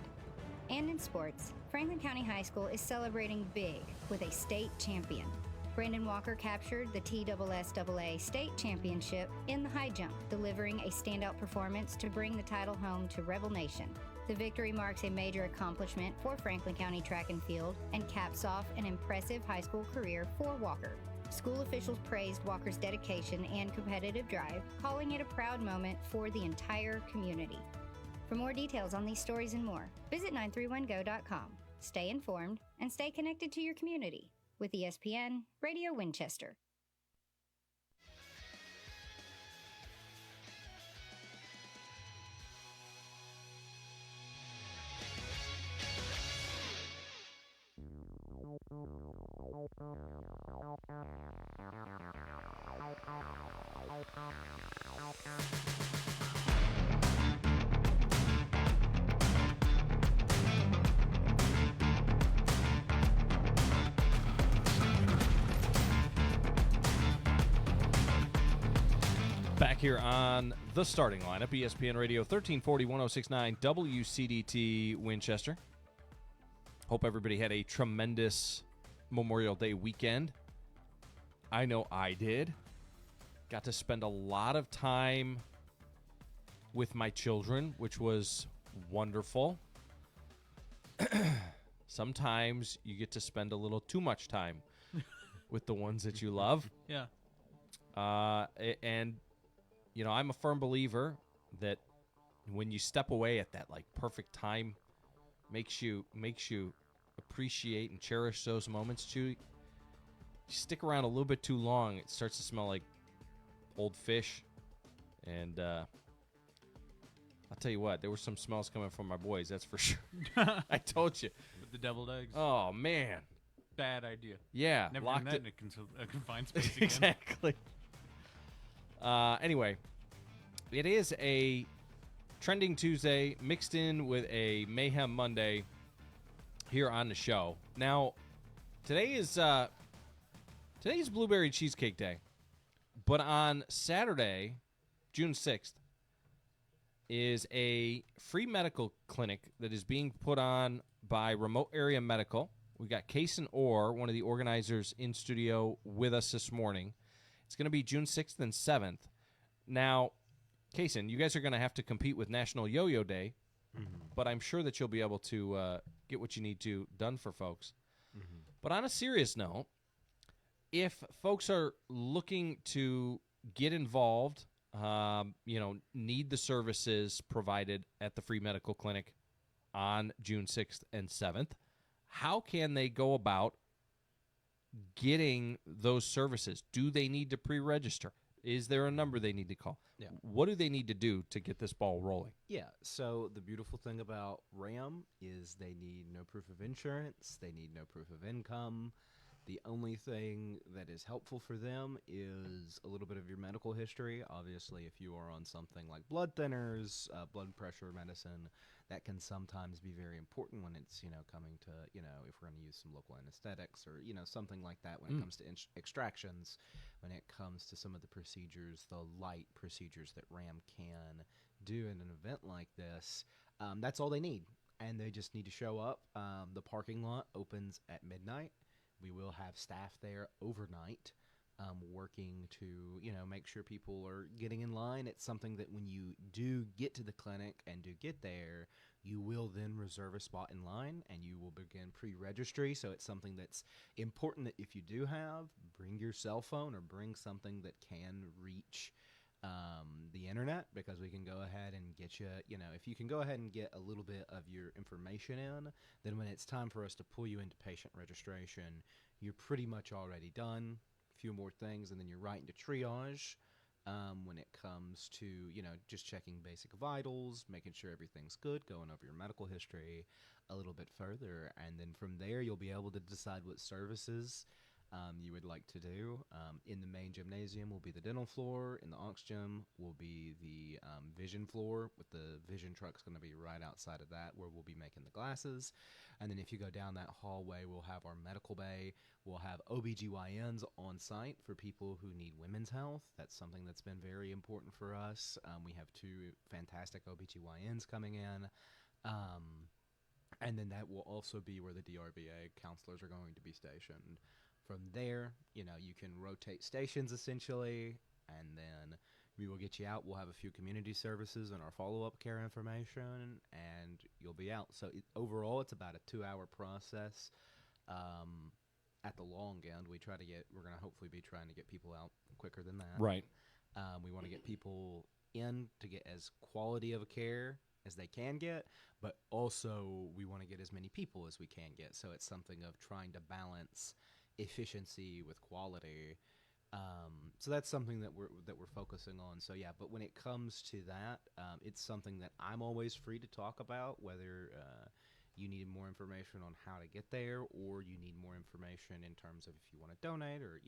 And in sports, Franklin County High School is celebrating big with a state champion. Brandon Walker captured the TSSAA state championship in the high jump, delivering a standout performance to bring the title home to Rebel Nation. The victory marks a major accomplishment for Franklin County Track and Field and caps off an impressive high school career for Walker. School officials praised Walker's dedication and competitive drive, calling it a proud moment for the entire community. For more details on these stories and more, visit 931go.com. Stay informed and stay connected to your community with ESPN Radio Winchester. Back here on the starting lineup, ESPN Radio 1340 1069 WCDT Winchester. Hope everybody had a tremendous Memorial Day weekend. I know I did. Got to spend a lot of time with my children, which was wonderful. Sometimes you get to spend a little too much time with the ones that you love. Yeah. And, you know, I'm a firm believer that when you step away at that, like, perfect time, makes you appreciate and cherish those moments, too. You stick around a little bit too long, it starts to smell like old fish. And I'll tell you what, there were some smells coming from my boys, that's for sure. I told you. With the deviled eggs. Oh, man. Bad idea. Yeah. Never locked done that it. in a confined space again. Exactly. Anyway, it is a Trending Tuesday mixed in with a Mayhem Monday here on the show. Now, today is Blueberry Cheesecake Day, but on Saturday, June 6th, is a free medical clinic that is being put on by Remote Area Medical. We got Kason Orr, one of the organizers, in studio with us this morning. It's going to be June 6th and 7th. Now, Kason, you guys are going to have to compete with National Yo-Yo Day, but I'm sure that you'll be able to get what you need to done for folks. But on a serious note, if folks are looking to get involved, need the services provided at the free medical clinic on June 6th and 7th, how can they go about getting those services? Do they need to pre-register? Is there a number they need to call? Yeah. What do they need to do to get this ball rolling? Yeah, so the beautiful thing about RAM is they need no proof of insurance, they need no proof of income. The only thing that is helpful for them is a little bit of your medical history. Obviously, if you are on something like blood thinners, blood pressure medicine, that can sometimes be very important when it's, coming to, if we're going to use some local anesthetics or, something like that when it comes to extractions, when it comes to some of the procedures, the light procedures that RAM can do in an event like this. That's all they need, and they just need to show up. The parking lot opens at midnight. We will have staff there overnight working to, make sure people are getting in line. It's something that when you do get to the clinic and do get there, You will then reserve a spot in line, and you will begin pre-registry. So it's something that's important that if you do have, bring your cell phone or bring something that can reach the internet, because we can go ahead and get you, if you can go ahead and get a little bit of your information in, then when it's time for us to pull you into patient registration, you're pretty much already done. A few more things, and then you're right into triage. When it comes to, just checking basic vitals, making sure everything's good, going over your medical history a little bit further. And then from there, you'll be able to decide what services you would like to do. In the main gymnasium will be the dental floor. In the aux gym will be the vision floor, with the vision truck's going to be right outside of that, where we'll be making the glasses. And then if you go down that hallway, we'll have our medical bay. We'll have OBGYNs on site for people who need women's health. That's something that's been very important for us. We have 2 fantastic OBGYNs coming in. And then that will also be where the DRBA counselors are going to be stationed. From there, you can rotate stations essentially, and then we will get you out. We'll have a few community services and our follow-up care information, and you'll be out. So overall, it's about a 2-hour process. At the long end, we're going to hopefully be trying to get people out quicker than that. Right. We want to get people in to get as quality of a care as they can get, but also we want to get as many people as we can get. So it's something of trying to balance efficiency with quality. So that's something that we're focusing on. So yeah, but when it comes to that, it's something that I'm always free to talk about, whether you need more information on how to get there, or you need more information in terms of if you want to donate, or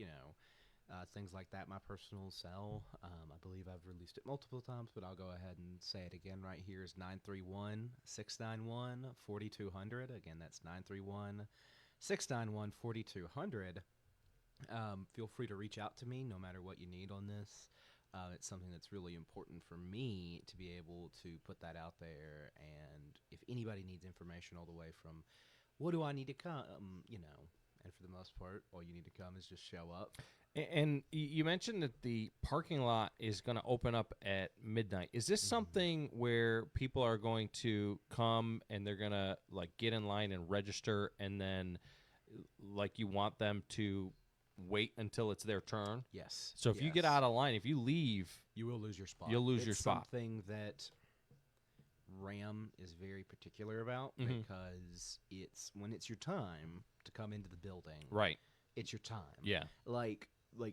things like that. My personal cell, I believe I've released it multiple times, but I'll go ahead and say it again right here, is 931-691-4200. Again, that's 931-691-4200. Feel free to reach out to me no matter what you need on this. It's something that's really important for me to be able to put that out there. And if anybody needs information all the way from what do I need to come, and for the most part, all you need to come is just show up. And you mentioned that the parking lot is going to open up at midnight. Is this something where people are going to come and they're going to get in line and register, and then you want them to wait until it's their turn? Yes. So if you get out of line, if you leave, you will lose your spot. You'll lose your spot. Something that RAM is very particular about, because it's when it's your time to come into the building. Right. It's your time. Yeah. Like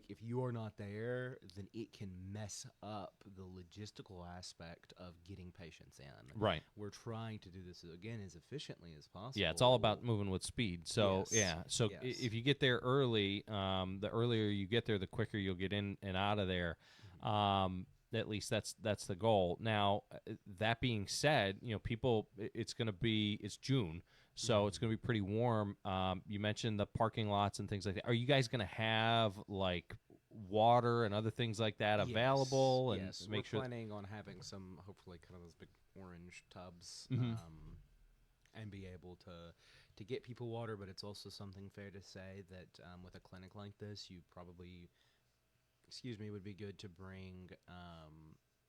if you are not there, then it can mess up the logistical aspect of getting patients in. Right. We're trying to do this again as efficiently as possible. Yeah, it's all about moving with speed. So if you get there early, the earlier you get there, the quicker you'll get in and out of there. At least that's the goal. Now, that being said, people, it's June. So it's going to be pretty warm. You mentioned the parking lots and things like that. Are you guys going to have water and other things like that available? And yes, make we're planning on having some, hopefully, kind of those big orange tubs, and be able to get people water. But it's also something fair to say that with a clinic like this, you probably, would be good to bring.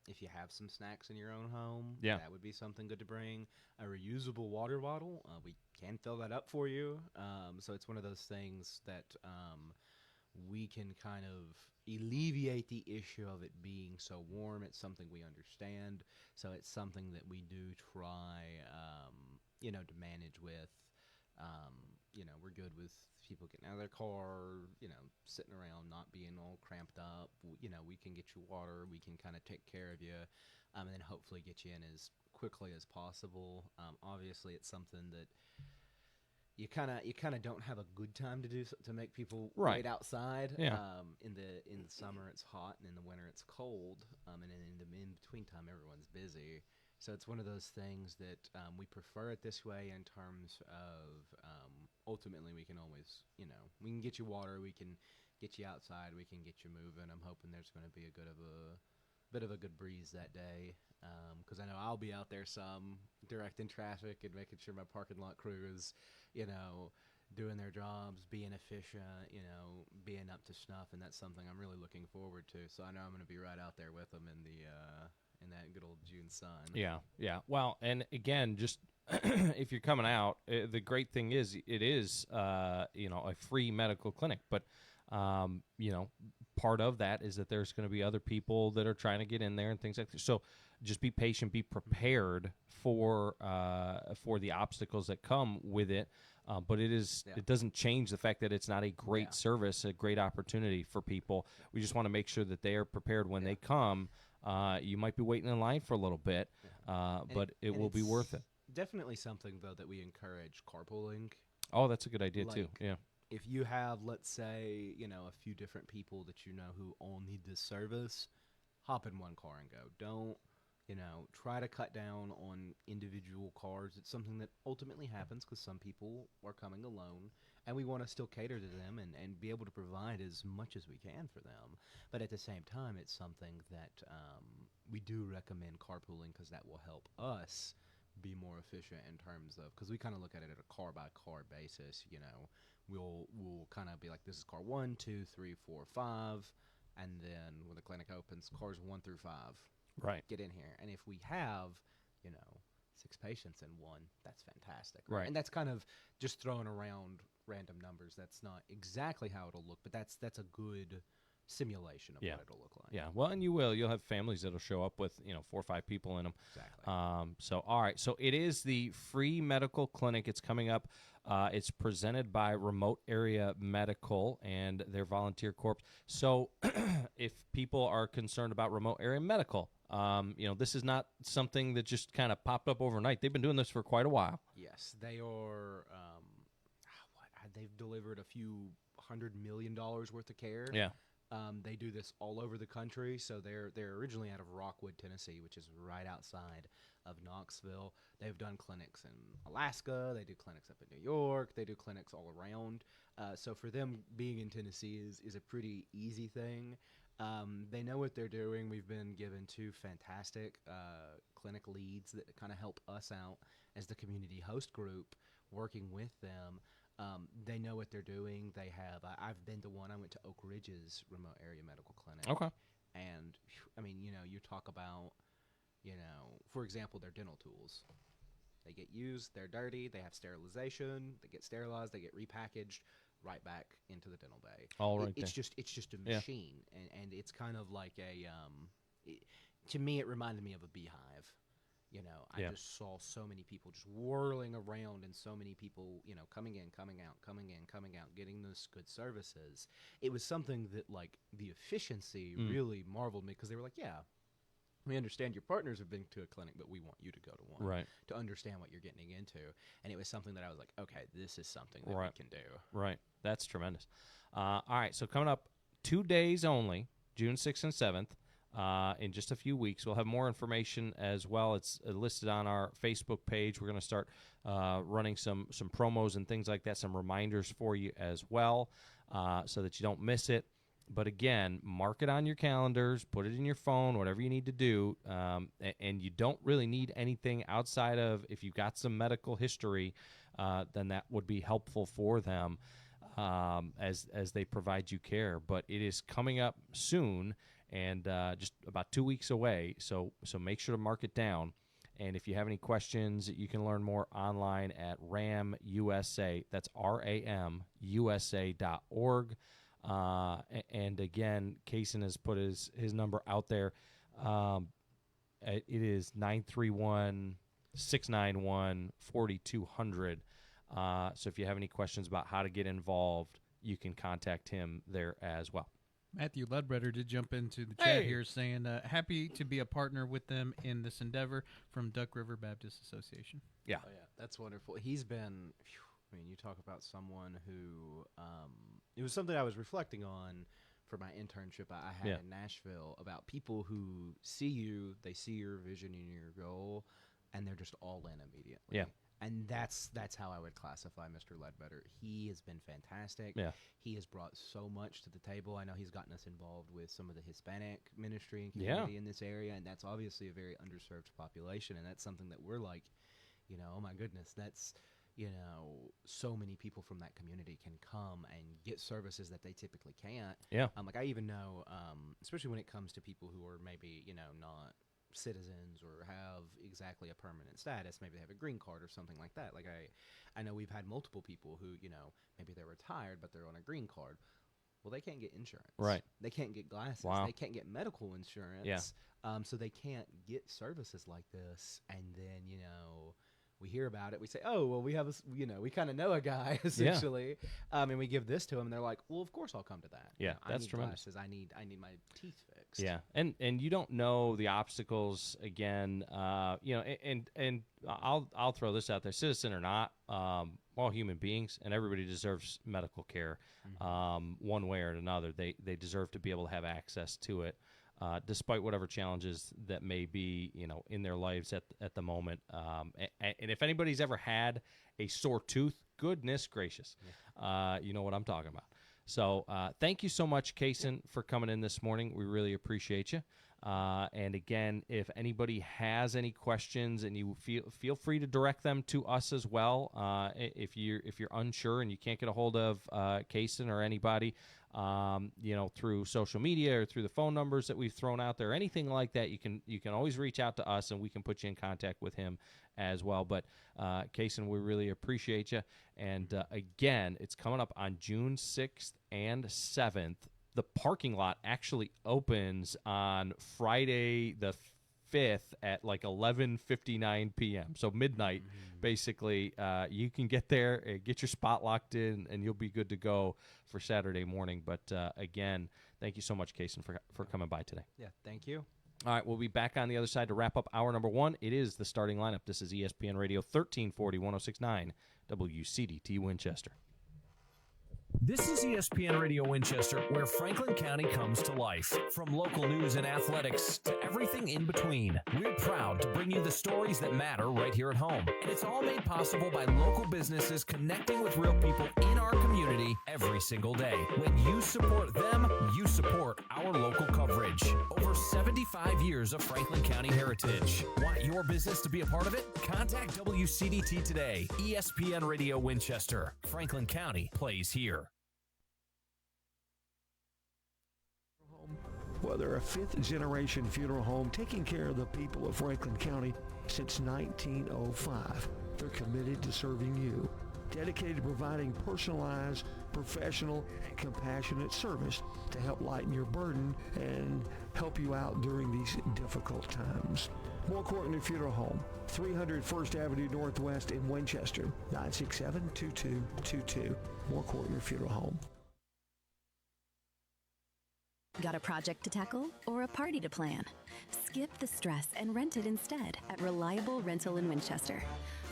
If you have some snacks in your own home, that would be something good to bring. A reusable water bottle, we can fill that up for you. So it's one of those things that we can kind of alleviate the issue of it being so warm. It's something we understand. So it's something that we do try, to manage with. We're good with people getting out of their car, sitting around, not being all cramped up. We can get you water. We can kind of take care of you, and then hopefully get you in as quickly as possible. Obviously, it's something that you kind of don't have a good time to do to make people wait outside. Yeah. In the summer it's hot, and in the winter it's cold, and in the in between time everyone's busy. So it's one of those things that we prefer it this way in terms of ultimately we can always, we can get you water, we can get you outside, we can get you moving. I'm hoping there's going to be a bit of a good breeze that day, because I know I'll be out there some directing traffic and making sure my parking lot crew is, doing their jobs, being efficient, being up to snuff, and that's something I'm really looking forward to. So I know I'm going to be right out there with them in that good old June sun. Yeah, yeah. Well, and again, just if you're coming out, the great thing is it is a free medical clinic, but part of that is that there's going to be other people that are trying to get in there and things like that. So just be patient, be prepared for the obstacles that come with it. But it doesn't change the fact that it's not a great service, a great opportunity for people. We just want to make sure that they are prepared when they come. You might be waiting in line for a little bit, but it will be worth it. Definitely something, though, that we encourage carpooling. Oh, that's a good idea, too. Yeah. If you have, let's say, a few different people that you know who all need this service, hop in one car and go. Don't, try to cut down on individual cars. It's something that ultimately happens because some people are coming alone, and we want to still cater to them and be able to provide as much as we can for them. But at the same time, it's something that we do recommend carpooling because that will help us be more efficient in terms of, because we kind of look at it at a car by car basis. We'll kind of be like, this is car 1, 2, 3, 4, 5, and then when the clinic opens, cars 1 through 5 get in here. And if we have 6 patients in one, that's fantastic, right? And that's kind of just throwing around random numbers. That's not exactly how it'll look, but that's a good simulation of what it'll look like. Yeah, well, and you'll have families that'll show up with 4 or 5 people in them. Exactly. So all right, so it is the free medical clinic. It's coming up. It's presented by Remote Area Medical and their volunteer corps. So if people are concerned about Remote Area Medical, this is not something that just kind of popped up overnight. They've been doing this for quite a while. Yes, they are. They've delivered a few $100 million worth of care. Yeah. They do this all over the country. So they're originally out of Rockwood, Tennessee, which is right outside of Knoxville. They've done clinics in Alaska. They do clinics up in New York. They do clinics all around. So for them, being in Tennessee is a pretty easy thing. They know what they're doing. We've been given 2 fantastic clinic leads that kind of help us out as the community host group, working with them. They know what they're doing. They have. I've been to one. I went to Oak Ridge's Remote Area Medical Clinic. Okay. And I mean, you talk about, for example, their dental tools. They get used. They're dirty. They have sterilization. They get sterilized. They get repackaged right back into the dental bay. All right. It's just a machine, and it's kind of like to me, it reminded me of a beehive. I just saw so many people just whirling around, and so many people, coming in, coming out, getting those good services. It was something that, like, the efficiency really marveled me, because they were like, yeah, we understand your partners have been to a clinic, but we want you to go to one, right, to understand what you're getting into. And it was something that I was like, okay, this is something that we can do. Right. That's tremendous. All right, so coming up 2 days only, June 6th and 7th. In just a few weeks. We'll have more information as well. It's listed on our Facebook page. We're going to start running some promos and things like that, some reminders for you as well, so that you don't miss it. But again, mark it on your calendars, put it in your phone, whatever you need to do, and you don't really need anything outside of, if you've got some medical history, then that would be helpful for them as they provide you care. But it is coming up soon, and just about 2 weeks away, so make sure to mark it down. And if you have any questions, you can learn more online at RAMUSA. That's RAMUSA.org. And again, Kaysen has put his number out there. It is 931-691-4200. So if you have any questions about how to get involved, you can contact him there as well. Matthew Ledbetter did jump into the chat here saying, happy to be a partner with them in this endeavor from Duck River Baptist Association. Yeah. Oh, yeah, that's wonderful. He's been, you talk about someone who, it was something I was reflecting on for my internship I had in Nashville, about people who see you, they see your vision and your goal, and they're just all in immediately. Yeah. And that's how I would classify Mr. Ledbetter. He has been fantastic. Yeah. He has brought so much to the table. I know he's gotten us involved with some of the Hispanic ministry and community in this area, and that's obviously a very underserved population, and that's something that we're like, oh my goodness, that's, so many people from that community can come and get services that they typically can't. Yeah. Like, I even know, especially when it comes to people who are maybe, not citizens or have exactly a permanent status. Maybe they have a green card or something like that. Like I know we've had multiple people who, maybe they're retired, but they're on a green card. Well, they can't get insurance. Right. They can't get glasses. Wow. They can't get medical insurance. Yeah. So they can't get services like this. And then, we hear about it. We say, oh, well, we have we kind of know a guy, essentially. And we give this to them. And they're like, well, of course I'll come to that. Yeah, I that's need tremendous. glasses. I need my teeth fixed. Yeah, and you don't know the obstacles again. And I'll throw this out there: citizen or not, all human beings, and everybody deserves medical care, one way or another. They deserve to be able to have access to it, despite whatever challenges that may be, in their lives at the moment. And if anybody's ever had a sore tooth, goodness gracious, you know what I'm talking about. So thank you so much, Kaysen, for coming in this morning. We really appreciate you. And again, if anybody has any questions, and you feel free to direct them to us as well. If you're unsure and you can't get a hold of Kaysen or anybody, through social media or through the phone numbers that we've thrown out there, anything like that, you can always reach out to us and we can put you in contact with him as well. But Kaysen, we really appreciate you. And again, it's coming up on June 6th and 7th. The parking lot actually opens on Friday the 5th at like 11:59 p.m. So midnight, basically. You can get there, get your spot locked in, and you'll be good to go for Saturday morning. But again, thank you so much, Kaysen, for coming by today. Yeah, thank you. All right, we'll be back on the other side to wrap up hour number 1. It is the starting lineup. This is ESPN Radio 1340, 106.9 WCDT Winchester. This is ESPN Radio Winchester, where Franklin County comes to life. From local news and athletics to everything in between, we're proud to bring you the stories that matter right here at home. And it's all made possible by local businesses connecting with real people in our community every single day. When you support them, you support our local coverage. Over 75 years of Franklin County heritage. Want your business to be a part of it? Contact WCDT today. ESPN Radio Winchester. Franklin County plays here. Well, they're a fifth-generation funeral home taking care of the people of Franklin County since 1905. They're committed to serving you, dedicated to providing personalized, professional, and compassionate service to help lighten your burden and help you out during these difficult times. More Courtney Funeral Home, 300 First Avenue Northwest in Winchester, 967-2222. More Courtney Funeral Home. Got a project to tackle or a party to plan? Skip the stress and rent it instead at Reliable Rental in Winchester.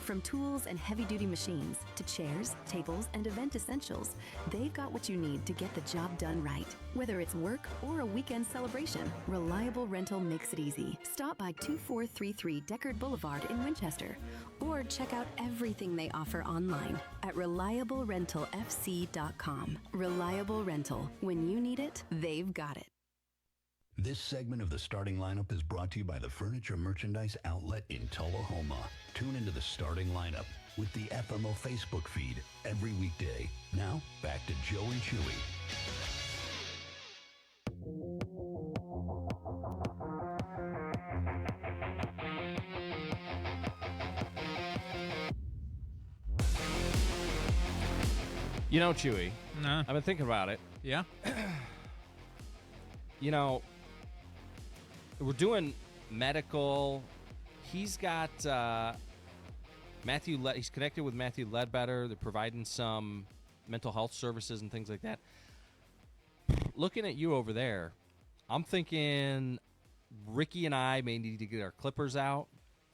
From tools and heavy-duty machines to chairs, tables, and event essentials, they've got what you need to get the job done right. Whether it's work or a weekend celebration, Reliable Rental makes it easy. Stop by 2433 Deckard Boulevard in Winchester, or check out everything they offer online at ReliableRentalFC.com. Reliable Rental. When you need it, they've got it. This segment of the starting lineup is brought to you by the Furniture Merchandise Outlet in Tullahoma. Tune into the starting lineup with the FMO Facebook feed every weekday. Now, back to Joe and Chewy. You know, Chewy, I've been thinking about it. Yeah? We're doing medical. He's got he's connected with Matthew Ledbetter. They're providing some mental health services and things like that. Looking at you over there, I'm thinking Ricky and I may need to get our clippers out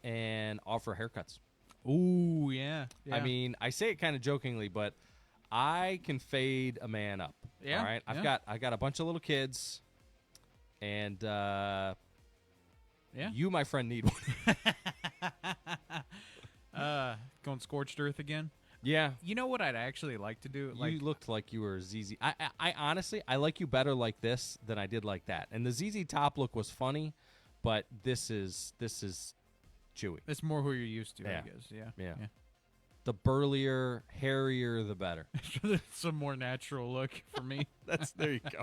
and offer haircuts. Ooh, yeah. I mean, I say it kind of jokingly, but I can fade a man up. Yeah. All right. I got a bunch of little kids, and you, my friend, need one. Going scorched earth again? Yeah. You know what I'd actually like to do? You looked like you were ZZ. I honestly, I like you better like this than I did like that. And the ZZ Top look was funny, but this is Chewy. It's more who you're used to, Yeah. I guess. Yeah. The burlier, hairier, the better. It's a more natural look for me. There you go.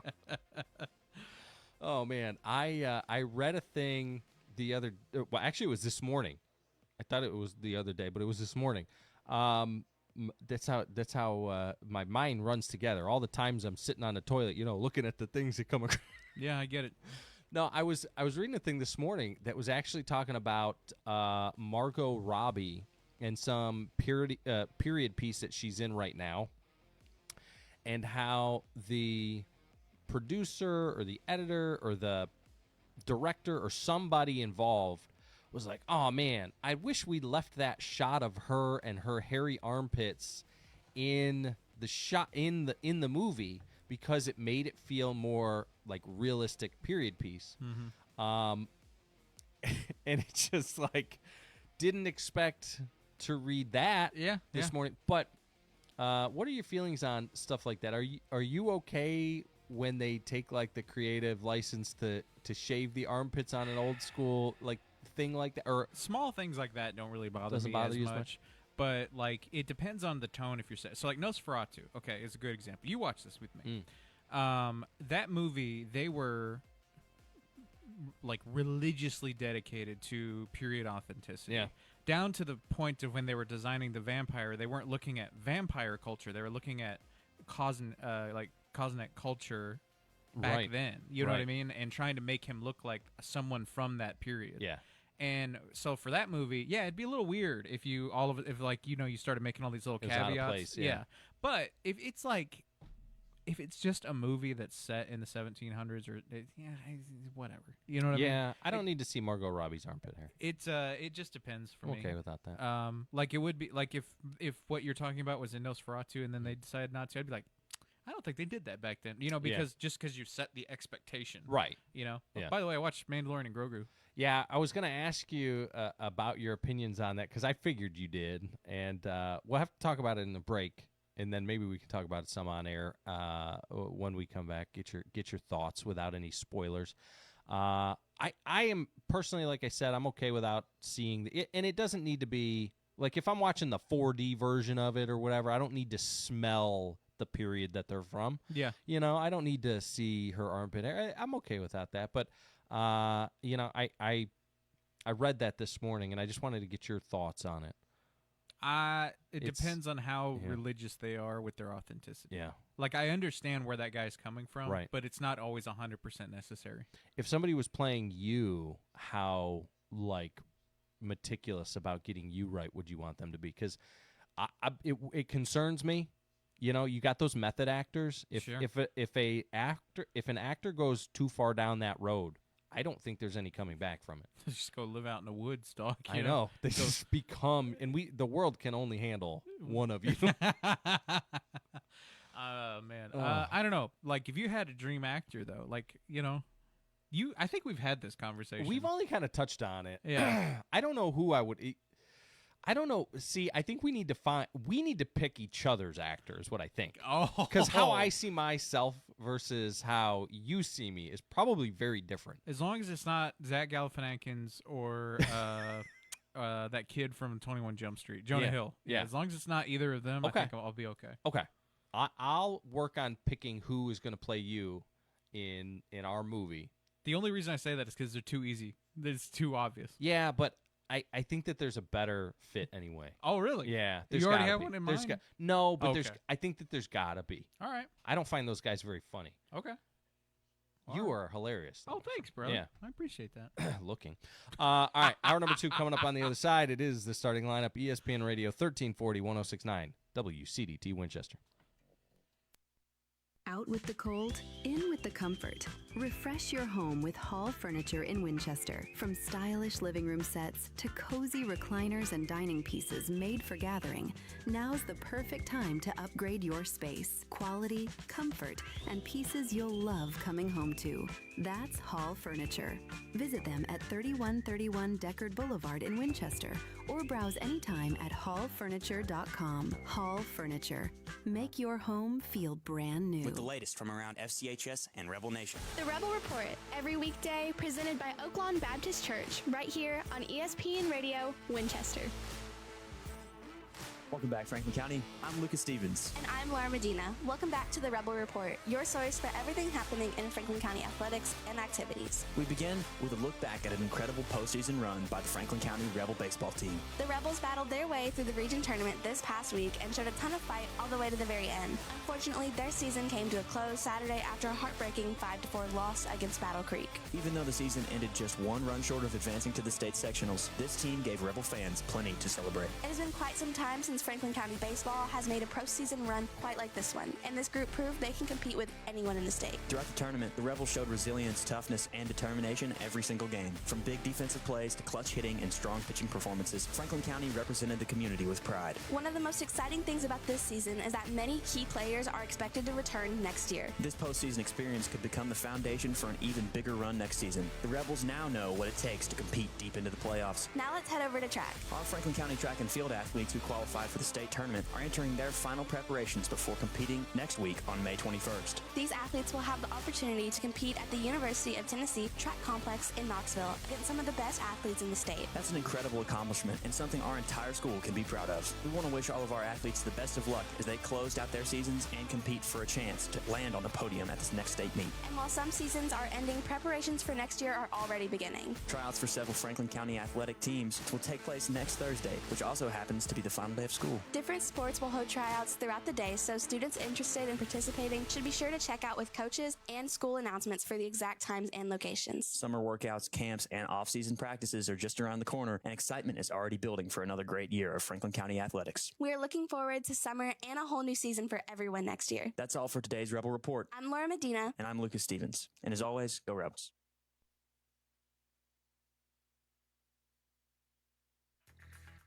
Oh man, I read a thing the other. Well, actually, it was this morning. I thought it was the other day, but it was this morning. That's how my mind runs together. All the times I'm sitting on the toilet, looking at the things that come across. Yeah, I get it. No, I was reading a thing this morning that was actually talking about Margot Robbie and some period piece that she's in right now, and how the producer or the editor or the director or somebody involved was like, oh man, I wish we left that shot of her and her hairy armpits in the shot in the movie because it made it feel more like realistic period piece. Mm-hmm. And it just like didn't expect to read that this morning. But what are your feelings on stuff like that? Are you okay when they take like the creative license to shave the armpits on an old school like thing like that? Or small things like that don't really bother doesn't me bother as you much. as much? But like it depends on the tone. If you're so like Nosferatu, okay, is a good example. You watched this with me. That movie, they were like religiously dedicated to period authenticity. Yeah. Down to the point of when they were designing the vampire, they weren't looking at vampire culture. They were looking at Cossack culture back then. You know what I mean? And trying to make him look like someone from that period. Yeah. And so for that movie, yeah, it'd be a little weird if you you started making all these little It was out of caveats. place, yeah. But if it's just a movie that's set in the 1700s or whatever, you know what I mean? Yeah, I don't need to see Margot Robbie's armpit hair. It just depends for me. Okay without that. Like it would be like if what you're talking about was in Nosferatu and then they decided not to, I'd be like, I don't think they did that back then. Because just because you set the expectation, right? Yeah. By the way, I watched Mandalorian and Grogu. Yeah, I was going to ask you about your opinions on that because I figured you did, and we'll have to talk about it in the break, and then maybe we can talk about it some on air when we come back. Get your thoughts without any spoilers. I am personally, like I said, I'm okay without seeing and it doesn't need to be like if I'm watching the 4D version of it or whatever. I don't need to smell the period that they're from. Yeah, I don't need to see her armpit hair. I'm okay without that, but. I read that this morning, and I just wanted to get your thoughts on it. It depends on how religious they are with their authenticity. Yeah. Like, I understand where that guy's coming from, right. But it's not always 100% necessary. If somebody was playing you, how, like, meticulous about getting you right would you want them to be? Because it concerns me. You got those method actors. If an actor goes too far down that road, I don't think there's any coming back from it. Just go live out in the woods, dog. I know. They just become, and the world can only handle one of you. Man. I don't know. Like, if you had a dream actor, though, like, I think we've had this conversation. We've only kind of touched on it. Yeah. I don't know who I would. I don't know. See, I think we need to pick each other's actors, what I think. Oh. Because how I see myself versus how you see me is probably very different. As long as it's not Zach Galifianakis or that kid from 21 Jump Street, Jonah Hill. Yeah. As long as it's not either of them, okay. I think I'll be okay. Okay. I'll work on picking who is going to play you in our movie. The only reason I say that is because they're too easy. It's too obvious. Yeah, but I think that there's a better fit anyway. Oh, really? Yeah. You already have one in mind? No, but I think that there's got to be. All right. I don't find those guys very funny. Okay. You are hilarious. Oh, thanks, bro. Yeah. I appreciate that. Looking. All right. Hour number 2 coming up on the other side. It is the starting lineup, ESPN Radio 1340, 1069, WCDT Winchester. Out with the cold, in with the comfort. Refresh your home with Hall Furniture in Winchester. From stylish living room sets to cozy recliners and dining pieces made for gathering, now's the perfect time to upgrade your space. Quality, comfort, and pieces you'll love coming home to. That's Hall Furniture. Visit them at 3131 Deckard Boulevard in Winchester or browse anytime at hallfurniture.com. Hall Furniture. Make your home feel brand new. With the latest from around FCHS and Rebel Nation. The Rebel Report, every weekday presented by Oaklawn Baptist Church, right here on ESPN Radio Winchester. Welcome back, Franklin County. I'm Lucas Stevens. And I'm Laura Medina. Welcome back to the Rebel Report, your source for everything happening in Franklin County athletics and activities. We begin with a look back at an incredible postseason run by the Franklin County Rebel baseball team. The Rebels battled their way through the region tournament this past week and showed a ton of fight all the way to the very end. Unfortunately, their season came to a close Saturday after a heartbreaking 5-4 loss against Battle Creek. Even though the season ended just one run short of advancing to the state sectionals, this team gave Rebel fans plenty to celebrate. It has been quite some time since Franklin County baseball has made a postseason run quite like this one, and this group proved they can compete with anyone in the state. Throughout the tournament, the Rebels showed resilience, toughness, and determination every single game. From big defensive plays to clutch hitting and strong pitching performances, Franklin County represented the community with pride. One of the most exciting things about this season is that many key players are expected to return next year. This postseason experience could become the foundation for an even bigger run next season. The Rebels now know what it takes to compete deep into the playoffs. Now let's head over to track. Our Franklin County track and field athletes who qualified for the state tournament are entering their final preparations before competing next week on May 21st. These athletes will have the opportunity to compete at the University of Tennessee Track Complex in Knoxville against some of the best athletes in the state. That's an incredible accomplishment and something our entire school can be proud of. We want to wish all of our athletes the best of luck as they close out their seasons and compete for a chance to land on the podium at this next state meet. And while some seasons are ending, preparations for next year are already beginning. Tryouts for several Franklin County athletic teams will take place next Thursday, which also happens to be the final day of school. Different sports will hold tryouts throughout the day, so students interested in participating should be sure to check out with coaches and school announcements for the exact times and locations. Summer workouts, camps, and off-season practices are just around the corner, and excitement is already building for another great year of Franklin County athletics. We are looking forward to summer and a whole new season for everyone next year. That's all for today's Rebel Report. I'm Laura Medina. And I'm Lucas Stevens. And as always, go Rebels.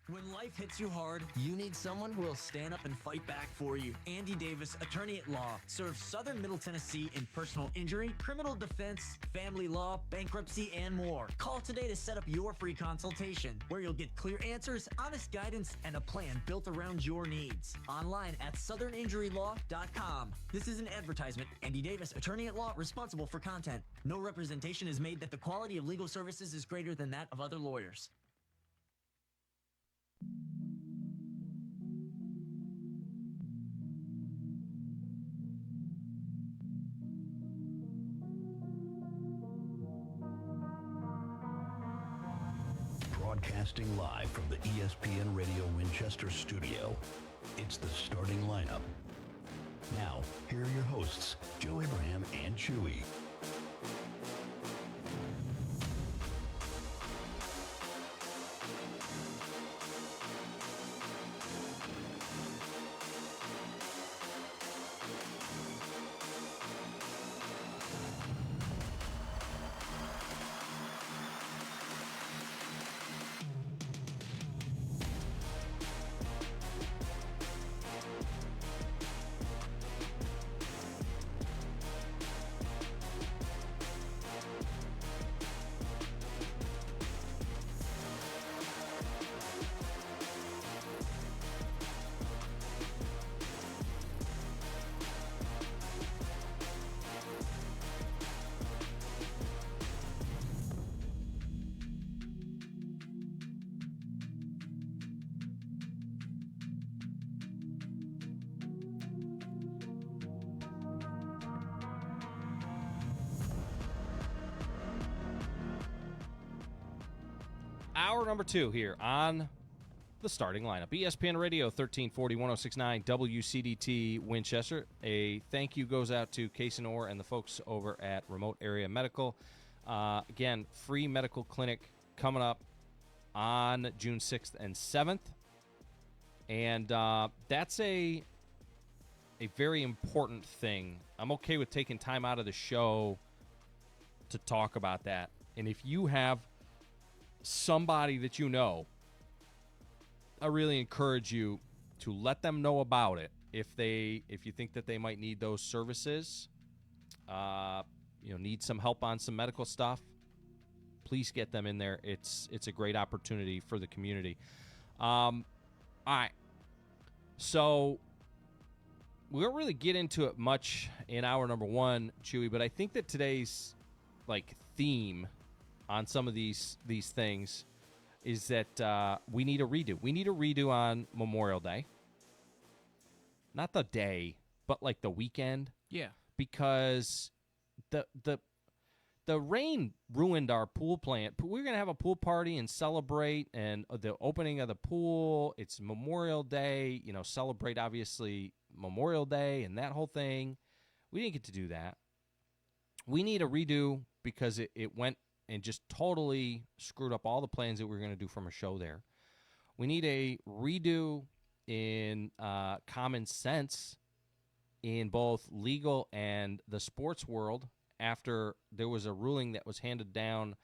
When life hits you hard, you need someone who will stand up and fight back for you. Andy Davis, attorney at law, serves Southern Middle Tennessee in personal injury, criminal defense, family law, bankruptcy, and more. Call today to set up your free consultation, where you'll get clear answers, honest guidance, and a plan built around your needs. Online at southerninjurylaw.com. This is an advertisement. Andy Davis, attorney at law, responsible for content. No representation is made that the quality of legal services is greater than that of other lawyers. Broadcasting live from the ESPN Radio Winchester studio, it's the starting lineup. Now, here are your hosts, Joe Abraham and Chewy. Hour number 2 here on the starting lineup. ESPN Radio 1340 1069 WCDT Winchester. A thank you goes out to Case & Orr and the folks over at Remote Area Medical. Again, free medical clinic coming up on June 6th and 7th. And that's a very important thing. I'm okay with taking time out of the show to talk about that. And if you have somebody that you know, I really encourage you to let them know about it. If you think that they might need those services, need some help on some medical stuff, please get them in there. It's a great opportunity for the community. All right. So we don't really get into it much in hour number 1, Chewy, but I think that today's theme on some of these things is that we need a redo. We need a redo on Memorial Day. Not the day, but like the weekend. Yeah. Because the rain ruined our pool plan. We were going to have a pool party and celebrate, and the opening of the pool, it's Memorial Day, celebrate, obviously, Memorial Day and that whole thing. We didn't get to do that. We need a redo because it went and just totally screwed up all the plans that we were going to do from a show there. We need a redo in common sense in both legal and the sports world after there was a ruling that was handed down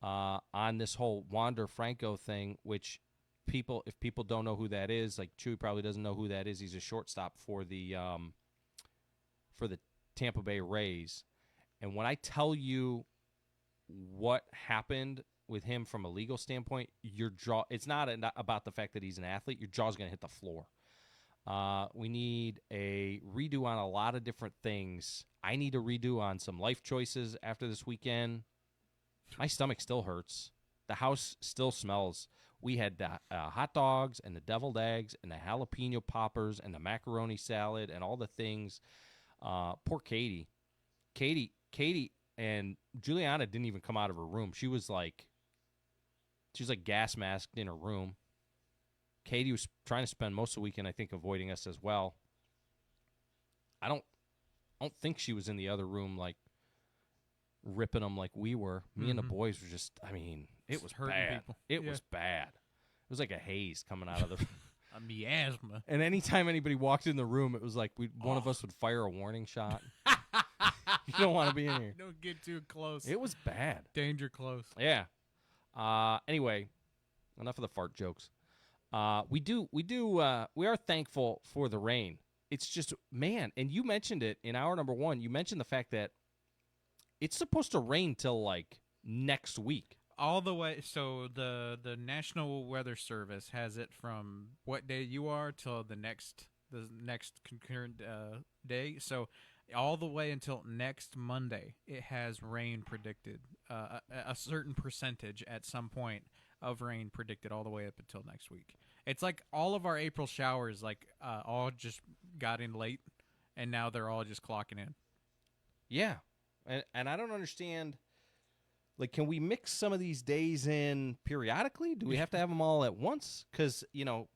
on this whole Wander Franco thing, which if people don't know who that is, like Chewy probably doesn't know who that is. He's a shortstop for the Tampa Bay Rays. And when I tell you what happened with him from a legal standpoint, your jaw, it's not about the fact that he's an athlete. Your jaw's going to hit the floor. We need a redo on a lot of different things. I need a redo on some life choices after this weekend. My stomach still hurts. The house still smells. We had the hot dogs and the deviled eggs and the jalapeno poppers and the macaroni salad and all the things. Poor Katie. Katie and Juliana didn't even come out of her room. She was like gas masked in her room. Katie was trying to spend most of the weekend, I think, avoiding us as well. I don't think she was in the other room, like, ripping them like we were. Me and the boys were just, it was hurting bad. people. It was bad. It was like a haze coming out of the... A miasma. And anytime anybody walked in the room, it was like one of us would fire a warning shot. You don't want to be in here. Don't get too close. It was bad. Danger close. Yeah. Anyway, enough of the fart jokes. We are thankful for the rain. It's just, man, and you mentioned it in hour number 1. You mentioned the fact that it's supposed to rain till like next week. All the way. So the National Weather Service has it from what day you are till the next concurrent day. So all the way until next Monday, it has rain predicted. A certain percentage at some point of rain predicted all the way up until next week. It's like all of our April showers, all just got in late, and now they're all just clocking in. Yeah, and I don't understand. Like, can we mix some of these days in periodically? Do we have to have them all at once? Because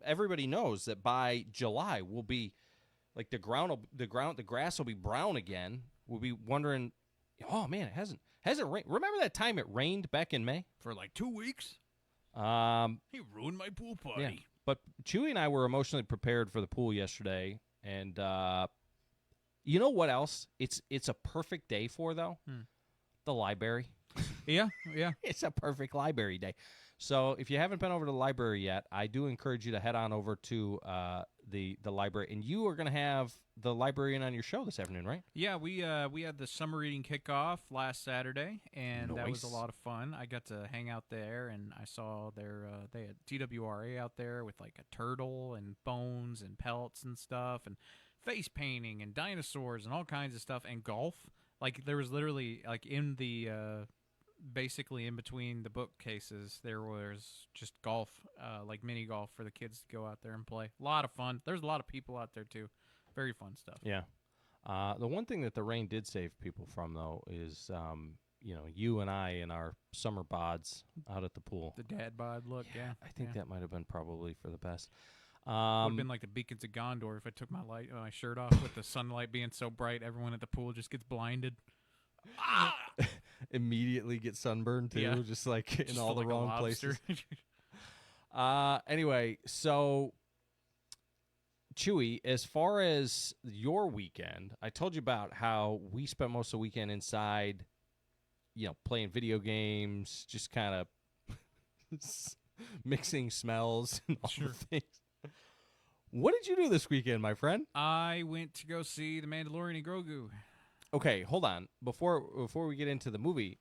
everybody knows that by July we'll be like the grass will be brown again. We'll be wondering, oh man, it hasn't rained. Remember that time it rained back in May for like 2 weeks? He ruined my pool party. Yeah. But Chewy and I were emotionally prepared for the pool yesterday, and you know what else? It's a perfect day for though. The library. Yeah. It's a perfect library day. So if you haven't been over to the library yet, I do encourage you to head on over to the library. And you are going to have the librarian on your show this afternoon, right? Yeah, we had the summer reading kickoff last Saturday, and that was a lot of fun. I got to hang out there, and I saw they had TWRA out there with like a turtle and bones and pelts and stuff, and face painting and dinosaurs and all kinds of stuff, and golf. Like there was literally like in the basically in between the bookcases, there was just golf, like mini golf for the kids to go out there and play. A lot of fun. There's a lot of people out there too. Very fun stuff. Yeah. The one thing that the rain did save people from, though, is you and I in our summer bods out at the pool. The dad bod look, yeah. I think that might have been probably for the best. Would have been like the beacons of Gondor if I took my shirt off with the sunlight being so bright. Everyone at the pool just gets blinded. Immediately get sunburned too, Yeah. just like in Just all feel the like a wrong lobster. places. Anyway, so Chewy, as far as your weekend, I told you about how we spent most of the weekend inside, playing video games, just kind of mixing smells and all the things. What did you do this weekend, my friend? I went to go see The Mandalorian and Grogu. Okay, hold on. Before we get into the movie,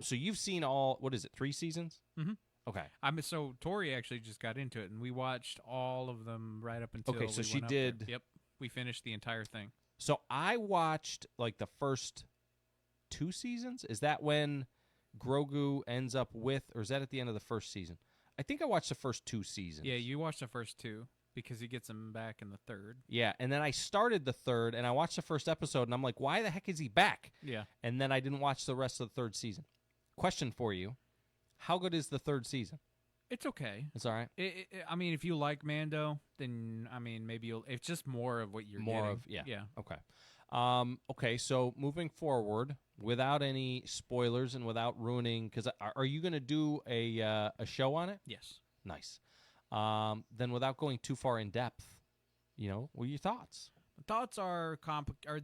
so you've seen all, 3 seasons? Mm-hmm. Okay. So Tori actually just got into it, and we watched all of them right up until. Okay, so we she went up did. there. Yep, we finished the entire thing. So I watched like the first 2 seasons. Is that when Grogu ends up with, or is that at the end of the first season? I think I watched the first 2 seasons. Yeah, you watched the first 2 because he gets him back in the 3rd. Yeah, and then I started the 3rd, and I watched the first episode, and I'm like, why the heck is he back? Yeah. And then I didn't watch the rest of the 3rd season. Question for you. How good is the 3rd season? It's okay. It's all right? I mean, if you like Mando, then, I mean, maybe it's just more of what you're getting. Yeah. Okay. Okay, so moving forward, without any spoilers and without ruining, because are you going to do a show on it? Yes. Nice. Then without going too far in depth, what are your thoughts? Thoughts are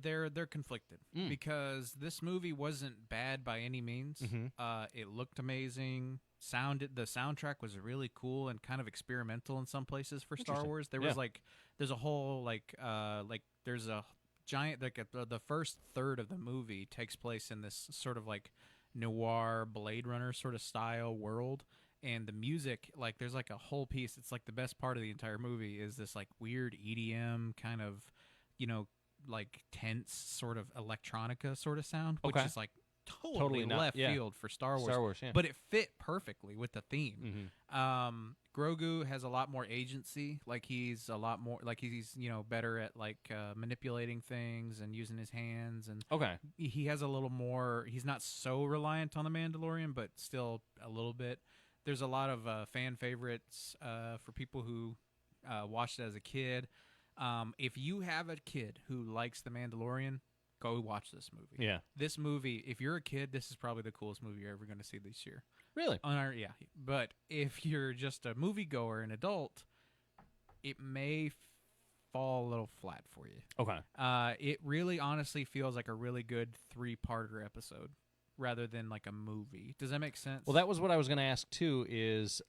they're conflicted because this movie wasn't bad by any means. It looked amazing. The soundtrack was really cool and kind of experimental in some places for Star Wars. There was there's a whole there's a giant the first third of the movie takes place in this sort of like noir Blade Runner sort of style world. And the music, there's a whole piece. It's the best part of the entire movie is this weird EDM kind of, tense sort of electronica sort of sound, which is totally left field for Star Wars. Yeah. But it fit perfectly with the theme. Grogu has a lot more agency. He's a lot more he's better at manipulating things and using his hands, and he has a little more. He's not so reliant on the Mandalorian, but still a little bit. There's a lot of fan favorites for people who watched it as a kid. If you have a kid who likes The Mandalorian, go watch this movie. Yeah. This movie, if you're a kid, this is probably the coolest movie you're ever going to see this year. Really? Yeah. But if you're just a moviegoer, an adult, it may fall a little flat for you. Okay. It really honestly feels like a really good 3-parter episode rather than a movie. Does that make sense? Well, that was what I was going to ask too, is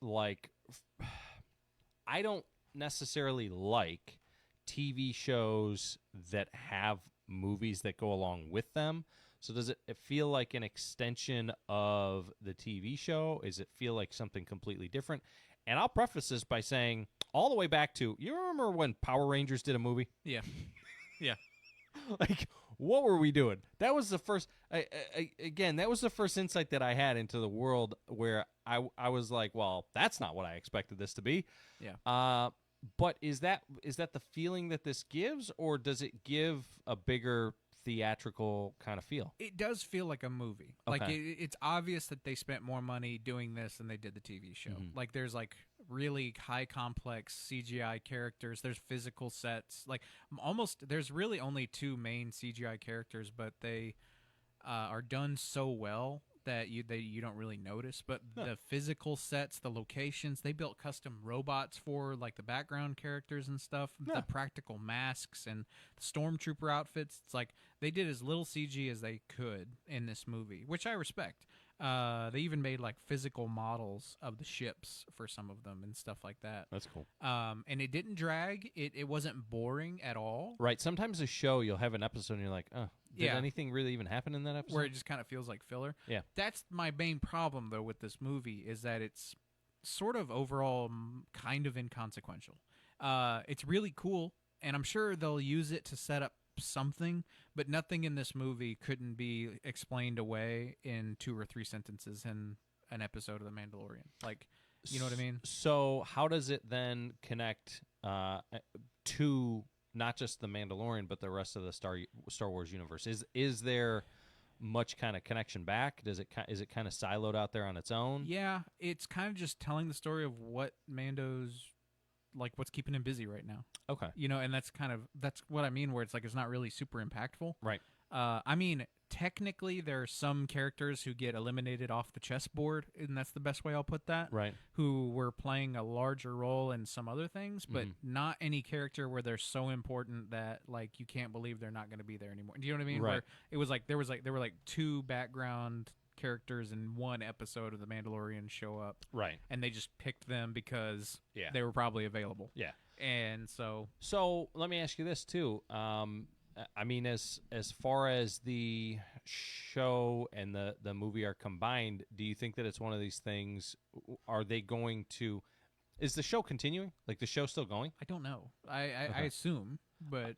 I don't necessarily like TV shows that have movies that go along with them. So does it feel like an extension of the TV show? Does it feel like something completely different? And I'll preface this by saying all the way back to, you remember when Power Rangers did a movie? Yeah. Yeah. What were we doing? That was the first, that was the first insight that I had into the world where I was like, well, that's not what I expected this to be. Yeah. But is that the feeling that this gives, or does it give a bigger theatrical kind of feel? It does feel like a movie. Okay. It's obvious that they spent more money doing this than they did the TV show. There's really high complex CGI characters. There's physical sets. There's really only 2 main CGI characters, but they are done so well that you don't really notice. But the physical sets, the locations, they built custom robots for the background characters and stuff. The practical masks and the stormtrooper outfits. It's they did as little CG as they could in this movie, which I respect. They even made physical models of the ships for some of them and stuff like that. That's cool. And it didn't drag. It wasn't boring at all. Right. Sometimes a show, you'll have an episode and you're like, oh, did anything really even happen in that episode? Where it just kind of feels like filler. Yeah. That's my main problem, though, with this movie, is that it's sort of overall kind of inconsequential. It's really cool, and I'm sure they'll use it to set up something, but nothing in this movie couldn't be explained away in 2 or 3 sentences in an episode of The Mandalorian. You know what I mean? So how does it then connect to not just The Mandalorian, but the rest of the Star Wars universe? Is there much kind of connection back? Is it kind of siloed out there on its own? Yeah, it's kind of just telling the story of what Mando's what's keeping him busy right now. Okay. And that's what I mean, where it's not really super impactful. Right. I mean, technically there are some characters who get eliminated off the chessboard, and that's the best way I'll put that. Right. Who were playing a larger role in some other things, but not any character where they're so important that you can't believe they're not going to be there anymore. Do you know what I mean? Right. Where it was there were 2 background characters in 1 episode of The Mandalorian show up. Right. And they just picked them because they were probably available. Yeah. And so let me ask you this too. I mean, as far as the show and the movie are combined, do you think that it's one of these things? Are they going to? Is the show continuing? The show's still going? I don't know. I assume, but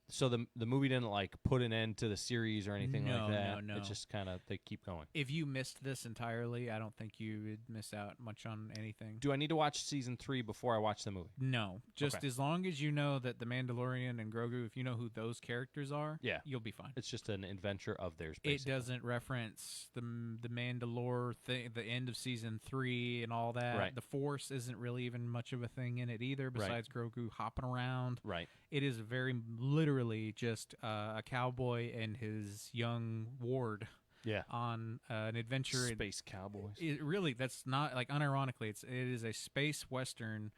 So the movie didn't like put an end to the series or anything like that. No. It's just kind of they keep going. If you missed this entirely, I don't think you would miss out much on anything. Do I need to watch season 3 before I watch the movie? No, just Okay. as long as you know that the Mandalorian and Grogu, if you know who those characters are, Yeah, you'll be fine. It's just an adventure of theirs. It Basically. doesn't reference the Mandalore thing, the end of season 3 and all that. Right. The Force isn't really even much of a thing in it either, besides Grogu hopping around. Right. It is very literally just a cowboy and his young ward. Yeah. On an adventure. Space cowboys. It really, that's not like unironically. It is a space western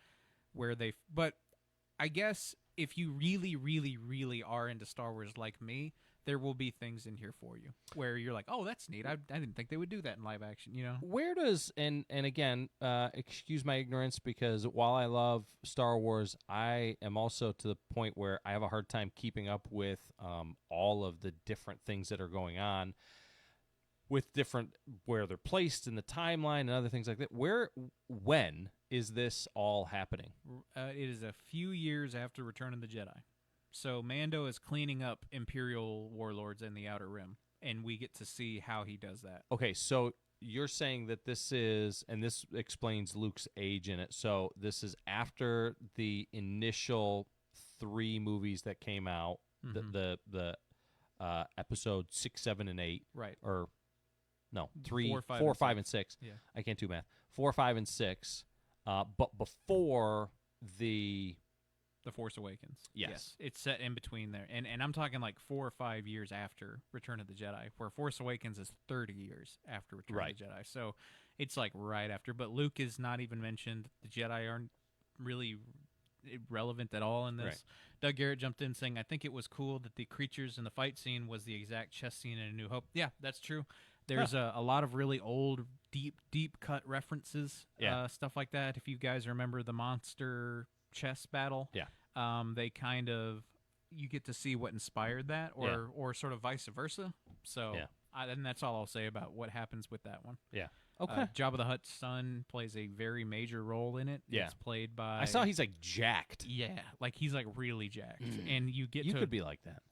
where they. But I guess if you really, really, really are into Star Wars like me, there will be things in here for you where you're like, oh, that's neat. I didn't think they would do that in live action, you know? Where does, and again, excuse my ignorance, because while I love Star Wars, I am also to the point where I have a hard time keeping up with all of the different things that are going on with different, where they're placed in the timeline and other things like that. When is this all happening? It is a few years after Return of the Jedi. So Mando is cleaning up Imperial warlords in the Outer Rim, and we get to see how he does that. Okay, so you're saying that this is, and this explains Luke's age in it, so this is after the initial 3 movies that came out, the episode 6, 7, and 8. Right. Or, no, 3, 4, 5, 4 and 5, and 6. Yeah. I can't do math. 4, 5, and 6, but before the Force Awakens. Yes. It's set in between there. And I'm talking like 4 or 5 years after Return of the Jedi, where Force Awakens is 30 years after Return of the Jedi. So it's like right after. But Luke is not even mentioned. The Jedi aren't really relevant at all in this. Right. Doug Garrett jumped in saying, I think it was cool that the creatures in the fight scene was the exact chess scene in A New Hope. Yeah, that's true. There's a lot of really old, deep cut references, stuff like that. If you guys remember the monster chess battle, they kind of, you get to see what inspired that, or sort of vice versa. So, and that's all I'll say about what happens with that one. Yeah. Okay. Jabba the Hutt's son plays a very major role in it. Yeah. It's played by. I saw he's like jacked. Yeah, like he's like really jacked, and you get You to. could be like that.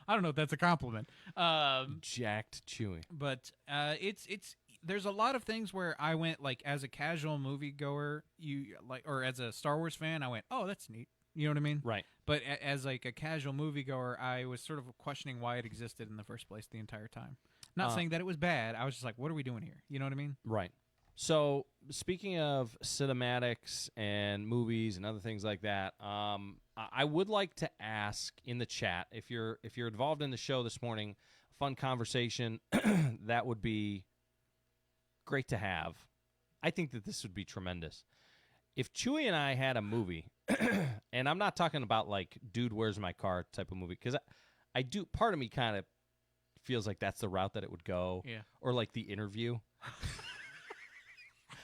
I don't know if that's a compliment. Jacked Chewy. But it's there's a lot of things where I went like as a casual moviegoer, or as a Star Wars fan, I went, oh, that's neat. You know what I mean? Right. But as like a casual moviegoer, I was sort of questioning why it existed in the first place the entire time. Not saying that it was bad. I was just like, what are we doing here? You know what I mean? Right. So speaking of cinematics and movies and other things like that, I would like to ask in the chat, if you're involved in the show this morning, fun conversation, that would be great to have. I think that this would be tremendous. If Chewy and I had a movie, and I'm not talking about like, dude, where's my car type of movie, because I do, part of me kind of feels like that's the route that it would go. Yeah. Or like The Interview.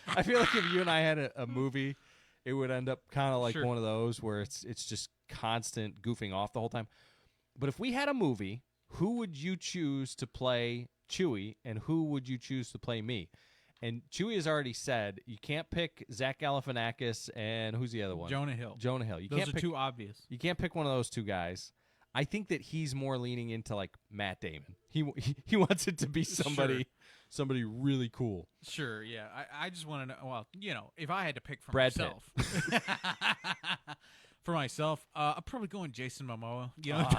I feel like if you and I had a movie, it would end up kind of like one of those where it's just constant goofing off the whole time. But if we had a movie, who would you choose to play Chewie, and who would you choose to play me? And Chewie has already said you can't pick Zach Galifianakis and who's the other one? Jonah Hill. Jonah Hill. You Those can't are pick, too obvious. You can't pick one of those two guys. I think that he's more leaning into like Matt Damon. He wants it to be somebody really cool. Sure, yeah. I just want to know. Well, you know, if I had to pick for Brad myself, for myself, I'm probably going Jason Momoa. You know,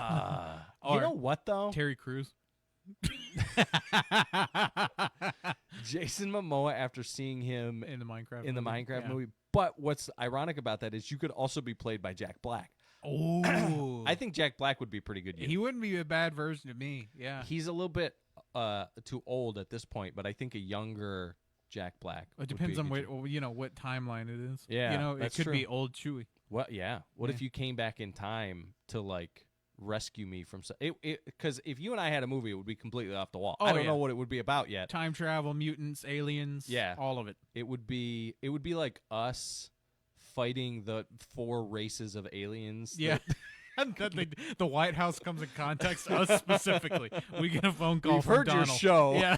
you know what though? Terry Crews. Jason Momoa, after seeing him in the Minecraft movie. But what's ironic about that is you could also be played by Jack Black. Oh, I think Jack Black would be pretty good. He wouldn't be a bad version of me. Yeah, he's a little bit too old at this point, but I think a younger Jack Black. It depends on what timeline it is. Yeah, you know, that's it could true. be old Chewie. Well, yeah. What if you came back in time to like rescue me from because if you and I had a movie, it would be completely off the wall. I don't know what it would be about yet. Time travel, mutants, aliens, all of it. It would be like us fighting the 4 races of aliens. Yeah. The White House comes and contacts us specifically. We get a phone call We've from heard Donald. your show. Yeah.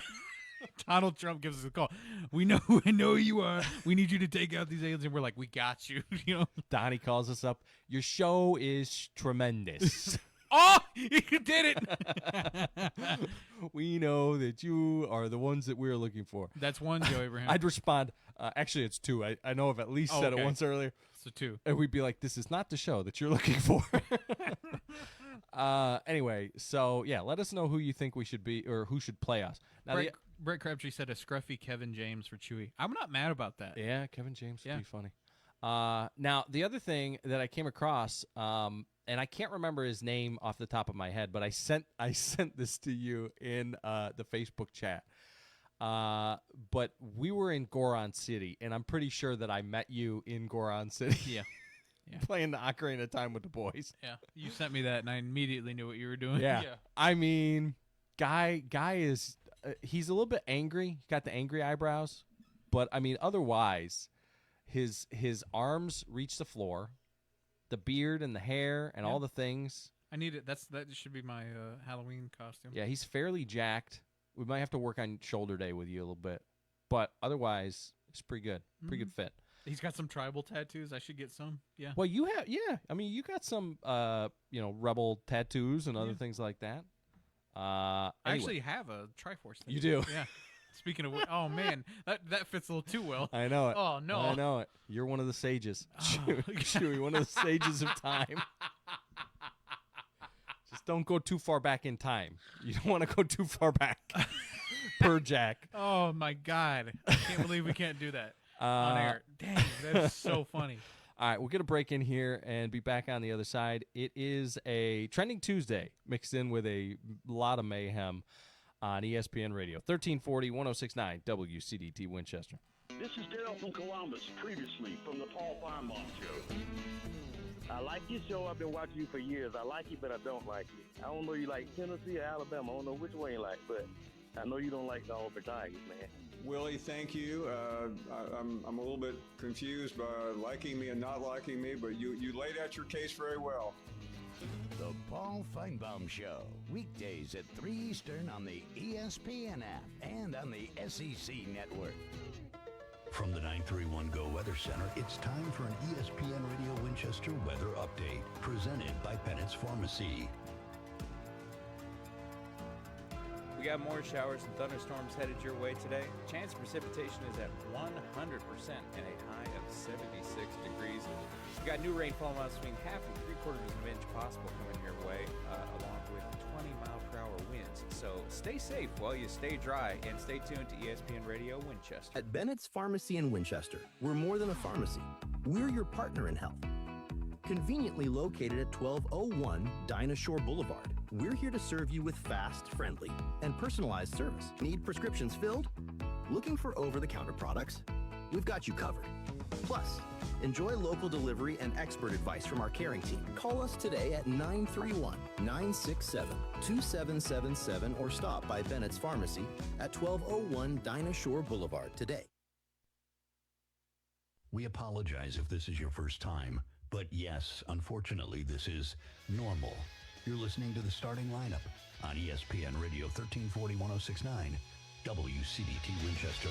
Donald Trump gives us a call. I know who you are. We need you to take out these aliens, and we're like, we got you. Donnie calls us up. Your show is tremendous. Oh, you did it. We know that you are the ones that we're looking for. That's one, Joe Abraham. I'd respond, actually, it's two. I know I've at least said it once earlier. So two. And we'd be like, this is not the show that you're looking for. Anyway, so, yeah, let us know who you think we should be or who should play us. Now, Brett Crabtree said a scruffy Kevin James for Chewy. I'm not mad about that. Yeah, Kevin James would be funny. Now, the other thing that I came across, and I can't remember his name off the top of my head, but I sent this to you in the Facebook chat. But we were in Goron City, and I'm pretty sure that I met you in Goron City. Yeah. Playing the Ocarina of Time with the boys. Yeah. You sent me that, and I immediately knew what you were doing. Yeah. I mean, guy is he's a little bit angry. He's got the angry eyebrows, but I mean, otherwise, his arms reach the floor. The beard and the hair and all the things. I need it. That should be my Halloween costume. Yeah, he's fairly jacked. We might have to work on shoulder day with you a little bit, but otherwise, it's pretty good. Pretty good fit. He's got some tribal tattoos. I should get some. Yeah. Well, you have. Yeah, I mean, you got some, rebel tattoos and other things like that. I anyway. actually have a Triforce tattoo. You do. Yeah. Speaking of, oh man, that fits a little too well. I know it. Oh no, I know it. You're one of the sages, Chewy, one of the sages of time. Just don't go too far back in time. You don't want to go too far back. Per Jack. Oh my God, I can't believe we can't do that on air. Dang, that is so funny. All right, we'll get a break in here and be back on the other side. It is a Trending Tuesday mixed in with a lot of mayhem on ESPN Radio, 1340, 1069, WCDT Winchester. This is Daryl from Columbus, previously from the Paul Feinbaum Show. I like your show. I've been watching you for years. I like you, but I don't like you. I don't know you like Tennessee or Alabama. I don't know which one you like, but I know you don't like the Auburn Tigers, man. Willie, thank you. I'm a little bit confused by liking me and not liking me, but you laid out your case very well. The Paul Feinbaum Show, weekdays at 3 Eastern on the ESPN app and on the SEC network. From the 931 Go Weather Center, it's time for an ESPN Radio Winchester weather update, presented by Bennett's Pharmacy. We got more showers and thunderstorms headed your way today. Chance of precipitation is at 100% and a high of 76 degrees. We got new rainfall amounts between half and 3/4 of an inch possible coming your way, along with 20-mile-per-hour winds. So stay safe while you stay dry, and stay tuned to ESPN Radio Winchester. At Bennett's Pharmacy in Winchester, we're more than a pharmacy. We're your partner in health. Conveniently located at 1201 Dinah Shore Boulevard, we're here to serve you with fast, friendly, and personalized service. Need prescriptions filled? Looking for over-the-counter products? We've got you covered. Plus, enjoy local delivery and expert advice from our caring team. Call us today at 931-967-2777 or stop by Bennett's Pharmacy at 1201 Dinah Shore Boulevard today. We apologize if this is your first time, but yes, unfortunately, this is normal. You're listening to the starting lineup on ESPN Radio 1340 1069, WCDT Winchester.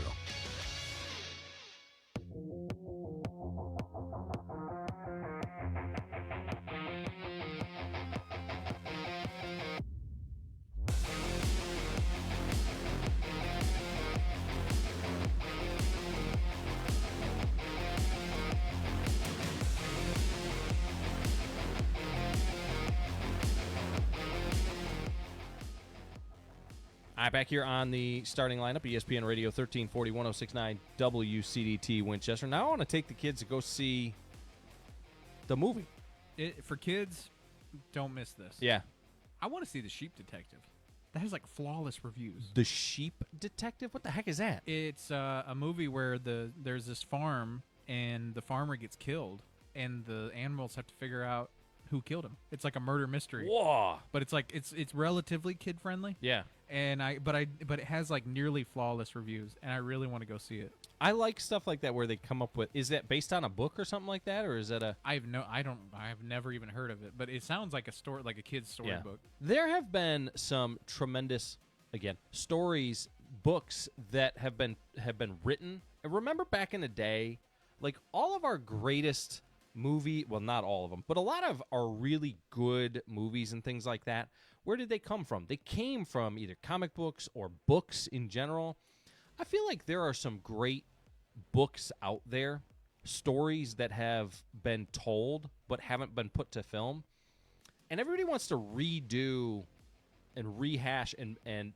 All right, back here on the starting lineup, ESPN Radio 1340 1069 WCDT Winchester. Now I want to take the kids to go see the movie. For kids, don't miss this. Yeah. I want to see The Sheep Detective. That has like flawless reviews. The Sheep Detective? What the heck is that? It's a movie where there's this farm and the farmer gets killed and the animals have to figure out who killed him. It's like a murder mystery. Whoa! But it's like it's relatively kid friendly. Yeah. And but it has like nearly flawless reviews, and I really want to go see it. I like stuff like that where they come up with. Is that based on a book or something like that, or is that a? I have never even heard of it, but it sounds like a story, like a kid's storybook. There have been some tremendous, again, stories books that have been written. And remember back in the day, like all of our greatest well, not all of them, but a lot of our really good movies and things like that, where did they come from? They came from either comic books or books in general. I feel like there are some great books out there, stories that have been told but haven't been put to film. And everybody wants to redo and rehash and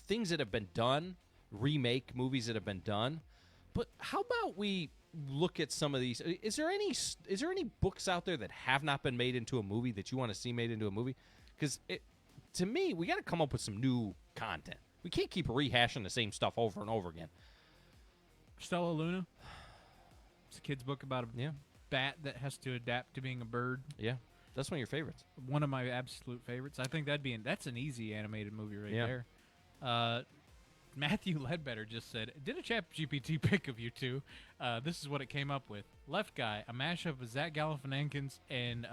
things that have been done, remake movies that have been done. But how about we look at some of these? Is there any books out there that have not been made into a movie that you want to see made into a movie? Because to me, we got to come up with some new content. We can't keep rehashing the same stuff over and over again. Stella Luna. It's a kid's book about a bat that has to adapt to being a bird. Yeah, that's one of your favorites. One of my absolute favorites. I think that's an easy animated movie right there. Matthew Ledbetter just said, did a ChatGPT pick of you two. This is what it came up with. Left guy, a mashup of Zach Galifianakis and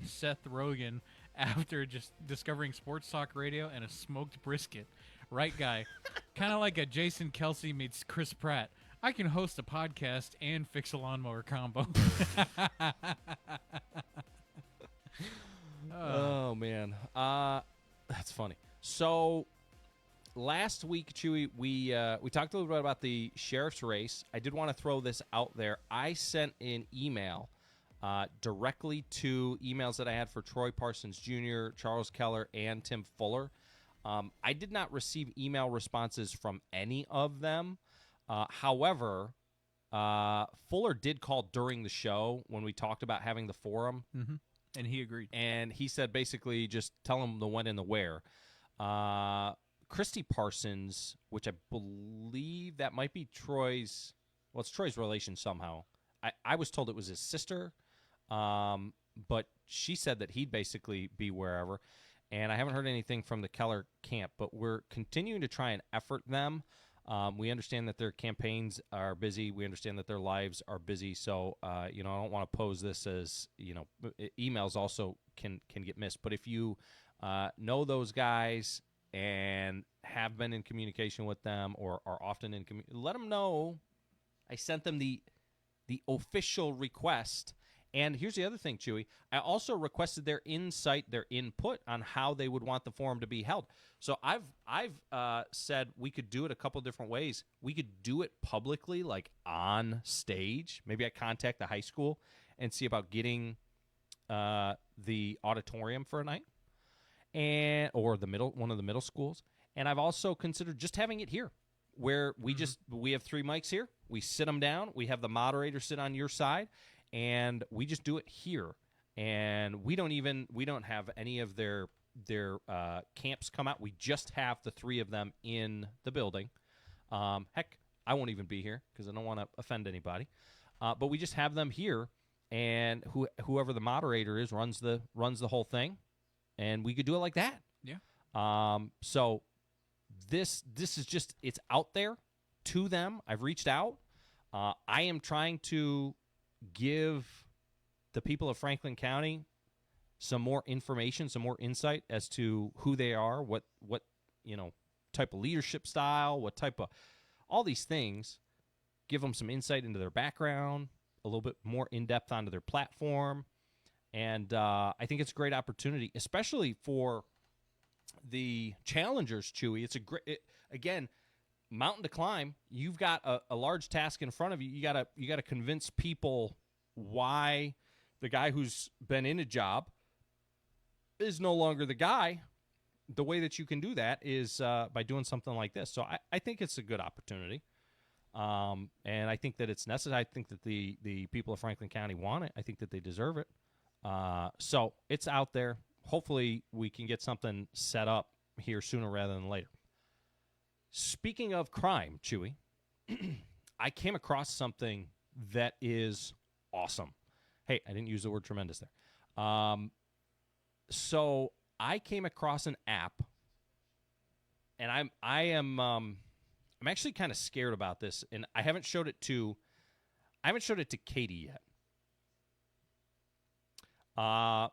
Seth Rogen after just discovering sports talk radio and a smoked brisket. Right guy, kind of like a Jason Kelsey meets Chris Pratt. I can host a podcast and fix a lawnmower combo. Oh, man. That's funny. So last week, Chewy, we talked a little bit about the sheriff's race. I did want to throw this out there. I sent an email directly to emails that I had for Troy Parsons Jr., Charles Keller, and Tim Fuller. I did not receive email responses from any of them. However, Fuller did call during the show when we talked about having the forum. Mm-hmm. And he agreed. And he said basically just tell him the when and the where. Christy Parsons, which I believe that might be Troy's, well, it's Troy's relation somehow. I was told it was his sister, but she said that he'd basically be wherever. And I haven't heard anything from the Keller camp, but we're continuing to try and effort them. We understand that their campaigns are busy. We understand that their lives are busy. So, I don't want to pose this as, emails also can get missed. But if you know those guys and have been in communication with them or are often in communication, let them know I sent them the official request. And here's the other thing, Chewy. I also requested their insight, their input on how they would want the forum to be held. So I've said we could do it a couple different ways. We could do it publicly, like on stage. Maybe I contact the high school and see about getting the auditorium for a night, or one of the middle schools. And I've also considered just having it here, where we have 3 mics here. We sit them down. We have the moderator sit on your side. And we just do it here, and we don't have any of their camps come out. We just have the 3 of them in the building. Heck, I won't even be here because I don't want to offend anybody. But we just have them here, and whoever the moderator is runs the whole thing, and we could do it like that. Yeah. So this is just, it's out there to them. I've reached out. I am trying to give the people of Franklin County some more information, some more insight as to who they are, what type of leadership style, what type of all these things. Give them some insight into their background, a little bit more in depth onto their platform, and I think it's a great opportunity, especially for the challengers. Chewy, it's a great again. Mountain to climb. You've got a large task in front of you. You gotta convince people why the guy who's been in a job is no longer the guy. The way that you can do that is by doing something like this. So I think it's a good opportunity, and I think that it's necessary. I think that the people of Franklin County want it. I think that they deserve it. So it's out there. Hopefully we can get something set up here sooner rather than later. Speaking of crime, Chewy, I came across something that is awesome. Hey, I didn't use the word tremendous there. So I came across an app, and I'm actually kind of scared about this, and I haven't showed it to Katie yet. I'm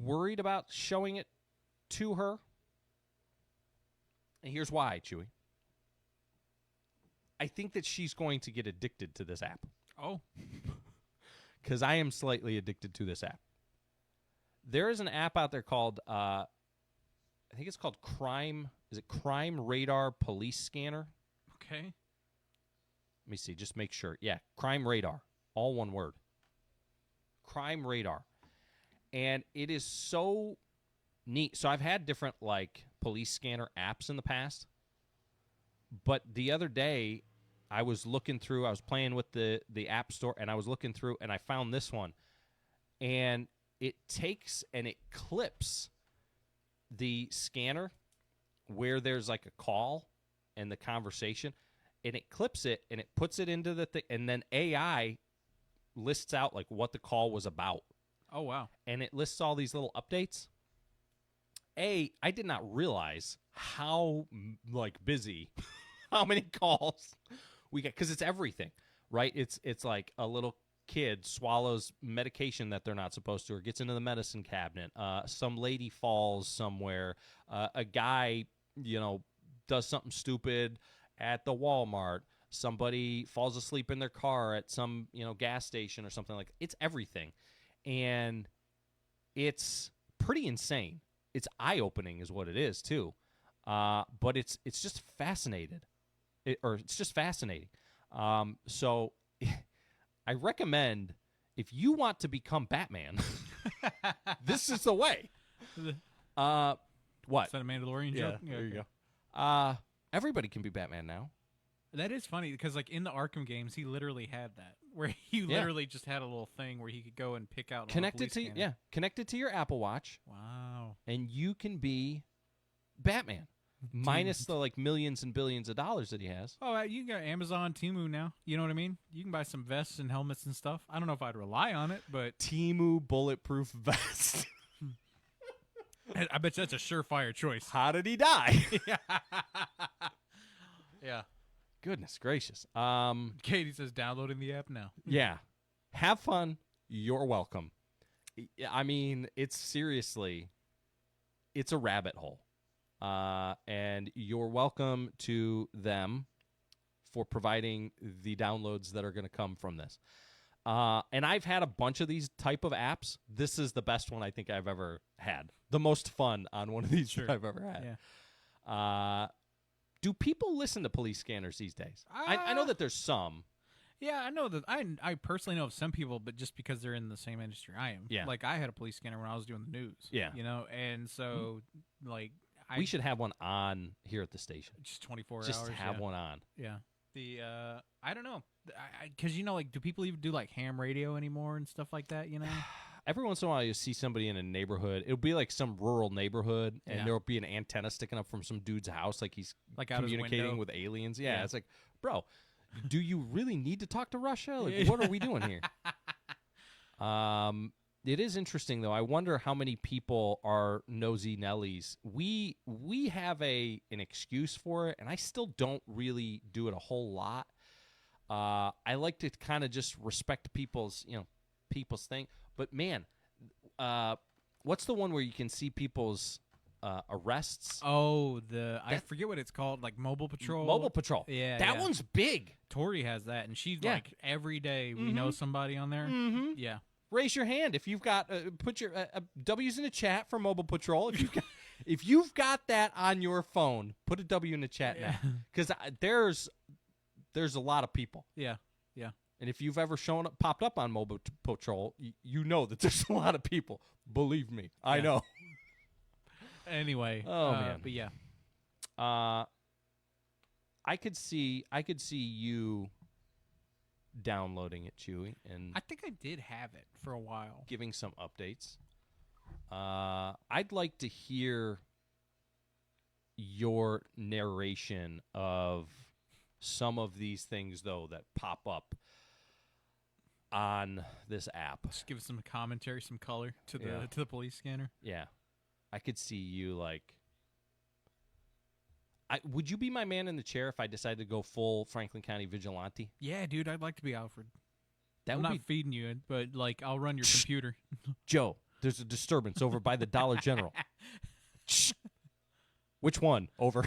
worried about showing it to her. And here's why, Chewy. I think that she's going to get addicted to this app. Oh. Because I am slightly addicted to this app. There is an app out there called, I think it's called Crime Radar Police Scanner? Okay. Let me see, just make sure. Yeah, Crime Radar, all one word. Crime Radar. And it is so neat. So I've had different, like, police scanner apps in the past. But the other day, I was playing with the App Store, and I was looking through, and I found this one. And it takes and it clips the scanner where there's like a call and the conversation, and it clips it, and it puts it into the thing, and then AI lists out like what the call was about. Oh, wow. And it lists all these little updates. I did not realize how, like, busy, how many calls we get, because it's everything, right? It's like a little kid swallows medication that they're not supposed to or gets into the medicine cabinet. Some lady falls somewhere. A guy, does something stupid at the Walmart. Somebody falls asleep in their car at some, gas station or something like that. It's everything. And it's pretty insane. It's eye-opening is what it is, too. But it's just fascinating. It's just fascinating. So I recommend, if you want to become Batman, this is the way. What? Is that a Mandalorian joke? Yeah, there you go. Everybody can be Batman now. That is funny because, like, in the Arkham games, he literally had that, where he literally just had a little thing where he could go and pick out. Connected to your Apple Watch. Wow. And you can be Batman, minus the like millions and billions of dollars that he has. Oh, you can go Amazon, Temu now. You know what I mean? You can buy some vests and helmets and stuff. I don't know if I'd rely on it, but Temu bulletproof vest. I bet that's a surefire choice. How did he die? Yeah. Goodness gracious. Katie says downloading the app now. Yeah. Have fun. You're welcome. I mean, it's a rabbit hole. And you're welcome to them for providing the downloads that are going to come from this. And I've had a bunch of these type of apps. This is the best one I think I've ever had. The most fun on one of these that I've ever had. Yeah. Do people listen to police scanners these days? I know that there's some. Yeah, I know that. I personally know of some people, but just because they're in the same industry I am. Yeah. Like, I had a police scanner when I was doing the news. Yeah. And so, like... We should have one on here at the station. Just 24 hours. Just have one on. Yeah. I don't know. Because, like, do people even do, like, ham radio anymore and stuff like that, Every once in a while, you see somebody in a neighborhood. It'll be like some rural neighborhood, and there'll be an antenna sticking up from some dude's house, like he's like out communicating with aliens. Yeah, it's like, bro, do you really need to talk to Russia? Like, what are we doing here? It is interesting, though. I wonder how many people are nosy Nellies. We have an excuse for it, and I still don't really do it a whole lot. I like to kind of just respect people's thing. But, man, what's the one where you can see people's arrests? Oh, I forget what it's called, like Mobile Patrol. Mobile Patrol. Yeah. That one's big. Tori has that, and she's like, every day we know somebody on there. Mm-hmm. Yeah. Raise your hand if you've got, put your W's in the chat for Mobile Patrol. If you've got that on your phone, put a W in the chat now. Because there's a lot of people. Yeah, yeah. And if you've ever popped up on Mobile Patrol, you know that there's a lot of people. Believe me, I know. Anyway, man. But yeah, I could see you downloading it, Chewy, and I think I did have it for a while, giving some updates. I'd like to hear your narration of some of these things, though, that pop up on this app. Just give some commentary, some color to the police scanner. Yeah, I could see you like. Would you be my man in the chair if I decided to go full Franklin County vigilante? Yeah, dude, I'd like to be Alfred. I'm not feeding you, but like I'll run your computer. Joe, there's a disturbance over by the Dollar General. Which one? Over.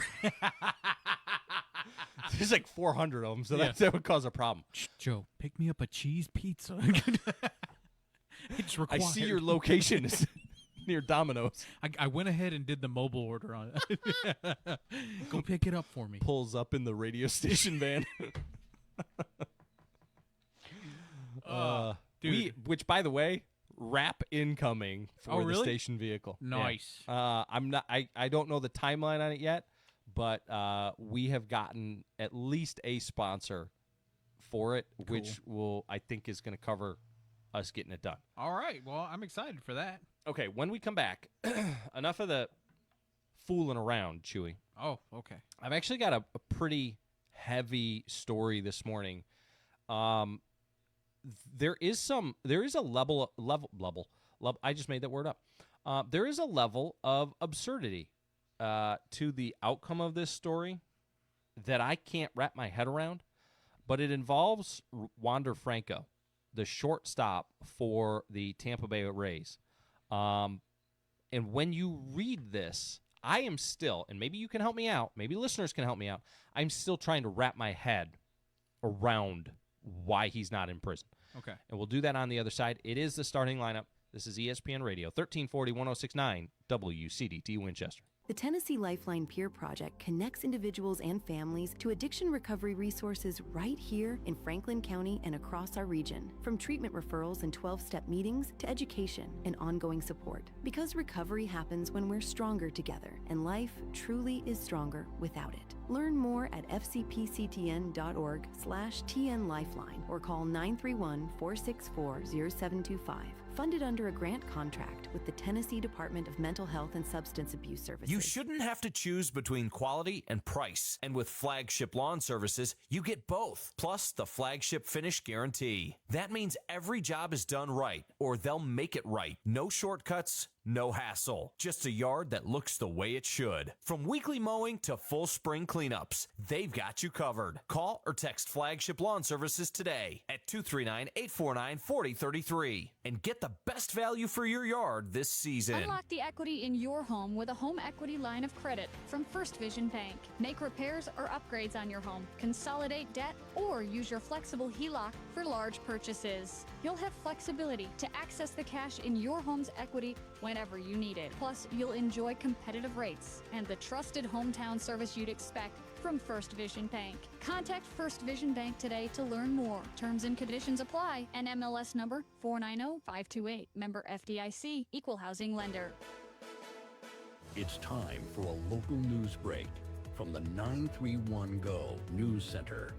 There's like 400 of them, so that would cause a problem. Joe, pick me up a cheese pizza. It's I required. see your location is near Domino's. I went ahead and did the mobile order on it. Go pick it up for me. Pulls up in the radio station van. Dude. Which, by the way, wrap incoming for the station vehicle. Nice. Yeah. I don't know the timeline on it yet, but we have gotten at least a sponsor for it, which I think is going to cover us getting it done. All right. Well, I'm excited for that. Okay, when we come back, enough of the fooling around, Chewy. Oh, okay. I've actually got a pretty heavy story this morning. There is a level. I just made that word up. There is a level of absurdity to the outcome of this story that I can't wrap my head around, but it involves Wander Franco, the shortstop for the Tampa Bay Rays. And when you read this, I am still, and maybe you can help me out, maybe listeners can help me out, I'm still trying to wrap my head around why he's not in prison. Okay. And we'll do that on the other side. It is the starting lineup. This is ESPN Radio, 1340, 1069, WCDT Winchester. The Tennessee Lifeline Peer Project connects individuals and families to addiction recovery resources right here in Franklin County and across our region. From treatment referrals and 12-step meetings to education and ongoing support. Because recovery happens when we're stronger together, and life truly is stronger without it. Learn more at fcpctn.org/TNLifeline or call 931-464-0725. Funded under a grant contract with the Tennessee Department of Mental Health and Substance Abuse Services. You shouldn't have to choose between quality and price. And with Flagship Lawn Services, you get both, plus the Flagship Finish Guarantee. That means every job is done right, or they'll make it right. No shortcuts, no hassle. Just a yard that looks the way it should. From weekly mowing to full spring cleanups, they've got you covered. Call or text Flagship Lawn Services today at 239-849-4033 and get the best value for your yard this season. Unlock the equity in your home with a home equity line of credit from First Vision Bank. Make repairs or upgrades on your home, consolidate debt, or use your flexible HELOC for large purchases. You'll have flexibility to access the cash in your home's equity whenever you need it. Plus, you'll enjoy competitive rates and the trusted hometown service you'd expect from First Vision Bank. Contact First Vision Bank today to learn more. Terms and conditions apply. NMLS number 490528. Member FDIC. Equal housing lender. It's time for a local news break from the 931 Go News Center.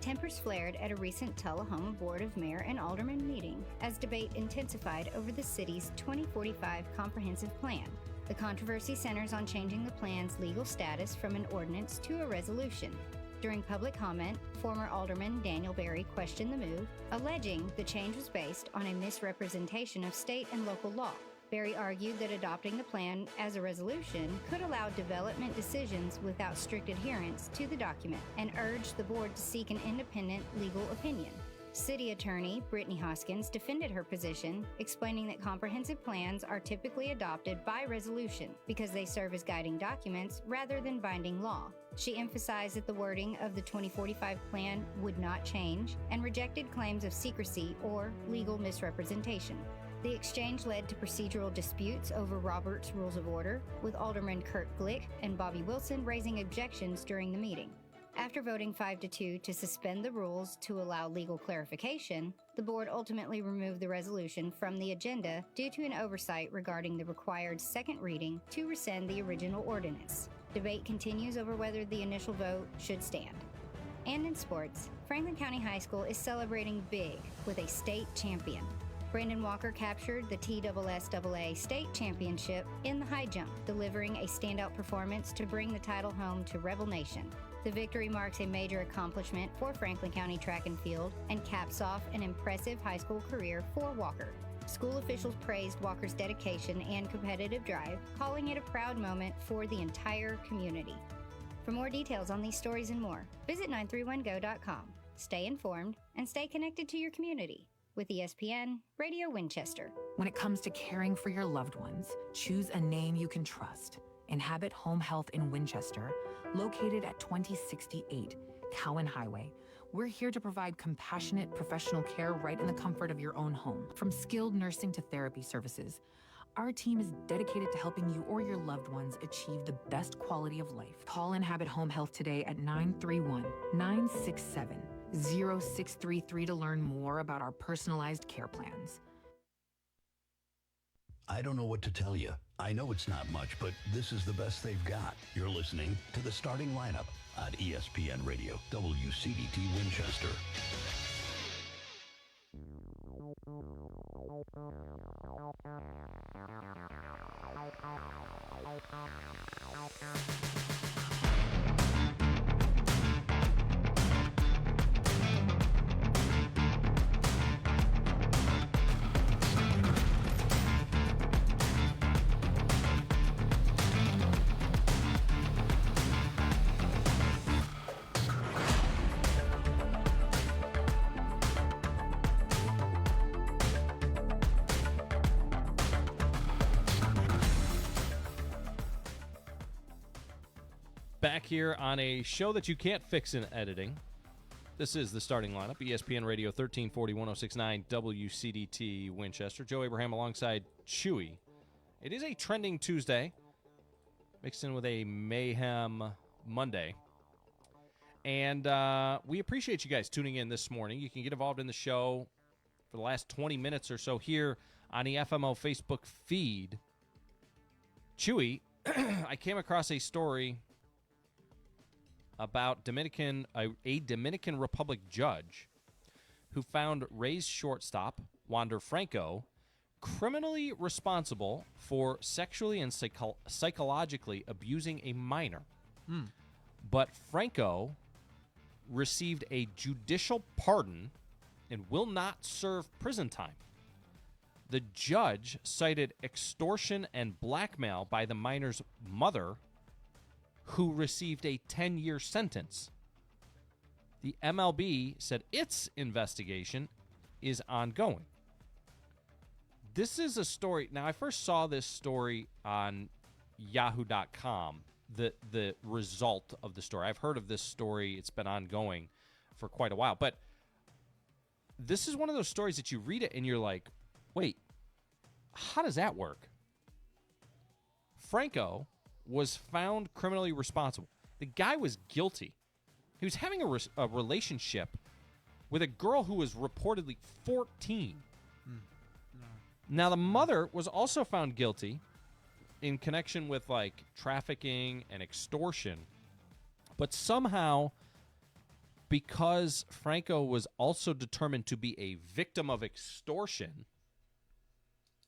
Tempers flared at a recent Tullahoma Board of Mayor and Alderman meeting as debate intensified over the city's 2045 comprehensive plan. The controversy centers on changing the plan's legal status from an ordinance to a resolution. During public comment, former Alderman Daniel Berry questioned the move, alleging the change was based on a misrepresentation of state and local law. Berry argued that adopting the plan as a resolution could allow development decisions without strict adherence to the document and urged the board to seek an independent legal opinion. City Attorney Brittany Hoskins defended her position, explaining that comprehensive plans are typically adopted by resolution because they serve as guiding documents rather than binding law. She emphasized that the wording of the 2045 plan would not change and rejected claims of secrecy or legal misrepresentation. The exchange led to procedural disputes over Robert's Rules of Order, with Alderman Kurt Glick and Bobby Wilson raising objections during the meeting. After voting 5-2 to suspend the rules to allow legal clarification, the board ultimately removed the resolution from the agenda due to an oversight regarding the required second reading to rescind the original ordinance. Debate continues over whether the initial vote should stand. And in sports, Franklin County High School is celebrating big with a state champion. Brandon Walker captured the TSSAA state championship in the high jump, delivering a standout performance to bring the title home to Rebel Nation. The victory marks a major accomplishment for Franklin County Track and Field and caps off an impressive high school career for Walker. School officials praised Walker's dedication and competitive drive, calling it a proud moment for the entire community. For more details on these stories and more, visit 931go.com. Stay informed and stay connected to your community. with ESPN Radio Winchester. When it comes to caring for your loved ones, choose a name you can trust. Inhabit Home Health in Winchester, located at 2068 Cowan Highway. We're here to provide compassionate professional care right in the comfort of your own home. From skilled nursing to therapy services, our team is dedicated to helping you or your loved ones achieve the best quality of life. Call Inhabit Home Health today at 931-967-0633 to learn more about our personalized care plans. I don't know what to tell you. I know it's not much, but this is the best they've got. You're listening to the starting lineup on ESPN Radio, WCDT Winchester. Back here on a show that you can't fix in editing. This is the starting lineup. ESPN Radio 1340 1069 WCDT Winchester. Joe Abraham alongside Chewy. It is a trending Tuesday, mixed in with a mayhem Monday. And we appreciate you guys tuning in this morning. You can get involved in the show for the last 20 minutes or so here on the FMO Facebook feed. Chewy, I came across a story about a Dominican Republic judge who found Rays shortstop Wander Franco criminally responsible for sexually and psychologically abusing a minor. But Franco received a judicial pardon and will not serve prison time. The judge cited extortion and blackmail by the minor's mother, who received a 10-year sentence. The MLB said its investigation is ongoing. This is a story. Now, I first saw this story on Yahoo.com, the result of the story. I've heard of this story. It's been ongoing for quite a while. But this is one of those stories that you read it and you're like, wait, how does that work? Franco was found criminally responsible. The guy was guilty. He was having a relationship with a girl who was reportedly 14. Now, the mother was also found guilty in connection with, like, trafficking and extortion. But somehow, because Franco was also determined to be a victim of extortion,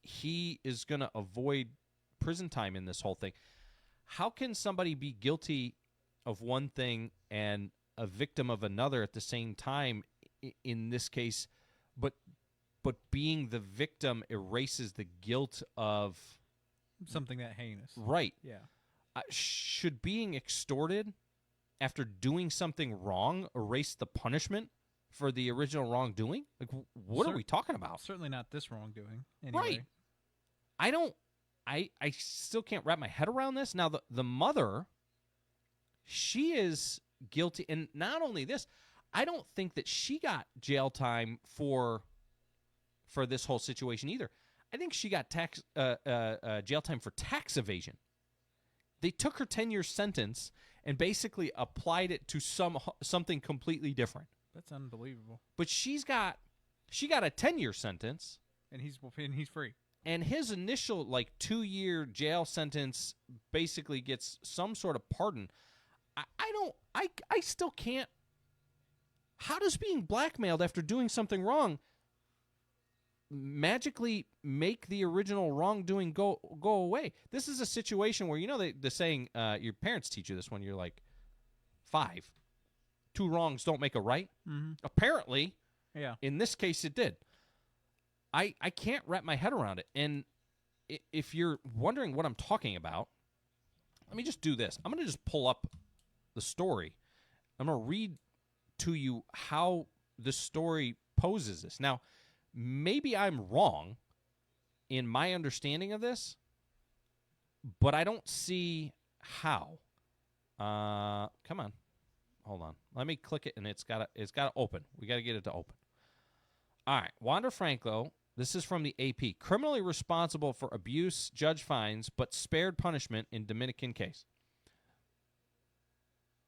he is going to avoid prison time in this whole thing. How can somebody be guilty of one thing and a victim of another at the same time in this case, but being the victim erases the guilt of something that heinous? Right. Yeah. Should being extorted after doing something wrong erase the punishment for the original wrongdoing? Like, what are we talking about? Certainly not this wrongdoing. Anyway. Right. I still can't wrap my head around this. Now, the mother, she is guilty. And not only this, I don't think that she got jail time for this whole situation either. I think she got jail time for tax evasion. They took her 10-year sentence and basically applied it to something completely different. That's unbelievable. But she got a 10-year sentence. And he's free. And his initial, 2-year jail sentence basically gets some sort of pardon. I still can't. How does being blackmailed after doing something wrong magically make the original wrongdoing go away? This is a situation where, the saying, your parents teach you this when you're 5. 2 wrongs don't make a right. Mm-hmm. Apparently, yeah. In this case, it did. I can't wrap my head around it. And if you're wondering what I'm talking about, let me just do this. I'm going to just pull up the story. I'm going to read to you how the story poses this. Now, maybe I'm wrong in my understanding of this, but I don't see how. Come on. Hold on. Let me click it, and it's got to open. We got to get it to open. All right. Wander Franco, this is from the AP. Criminally responsible for abuse, judge finds, but spared punishment in Dominican case.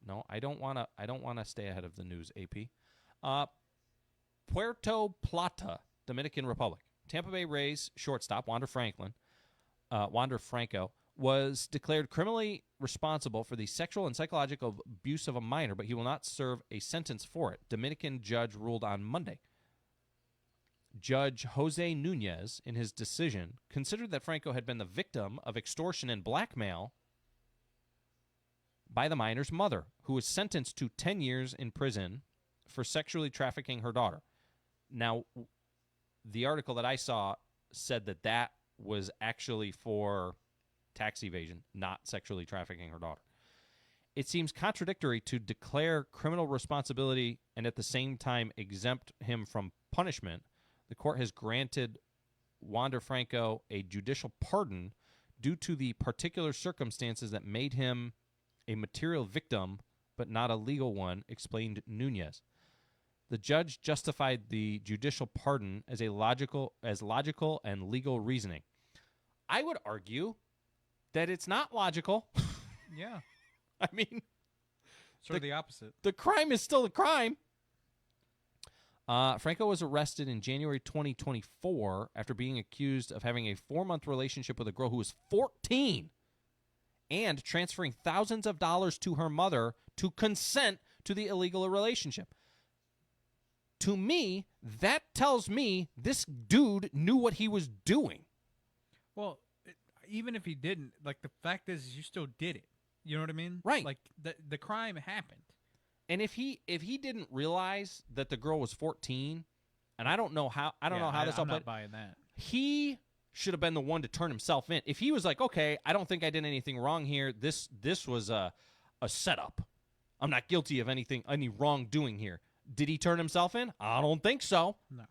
No, I don't want to stay ahead of the news, AP. Puerto Plata, Dominican Republic. Tampa Bay Rays shortstop Wander Franco was declared criminally responsible for the sexual and psychological abuse of a minor, but he will not serve a sentence for it. Dominican judge ruled on Monday. Judge Jose Nunez, in his decision, considered that Franco had been the victim of extortion and blackmail by the minor's mother, who was sentenced to 10 years in prison for sexually trafficking her daughter. Now, the article that I saw said that was actually for tax evasion, not sexually trafficking her daughter. It seems contradictory to declare criminal responsibility and at the same time exempt him from punishment. The court has granted Wander Franco a judicial pardon due to the particular circumstances that made him a material victim, but not a legal one, explained Nunez. The judge justified the judicial pardon as logical and legal reasoning. I would argue that it's not logical. Yeah. I mean, sort of the opposite. The crime is still a crime. Franco was arrested in January 2024 after being accused of having a 4-month relationship with a girl who was 14 and transferring thousands of dollars to her mother to consent to the illegal relationship. To me, that tells me this dude knew what he was doing. Well, even if he didn't, like, the fact is you still did it. You know what I mean? Right. Like, the crime happened. And if he didn't realize that the girl was 14, and I don't know how this all played. I'm not buying that. He should have been the one to turn himself in. If he was like, okay, I don't think I did anything wrong here. This was a setup. I'm not guilty of any wrongdoing here. Did he turn himself in? I don't think so. No.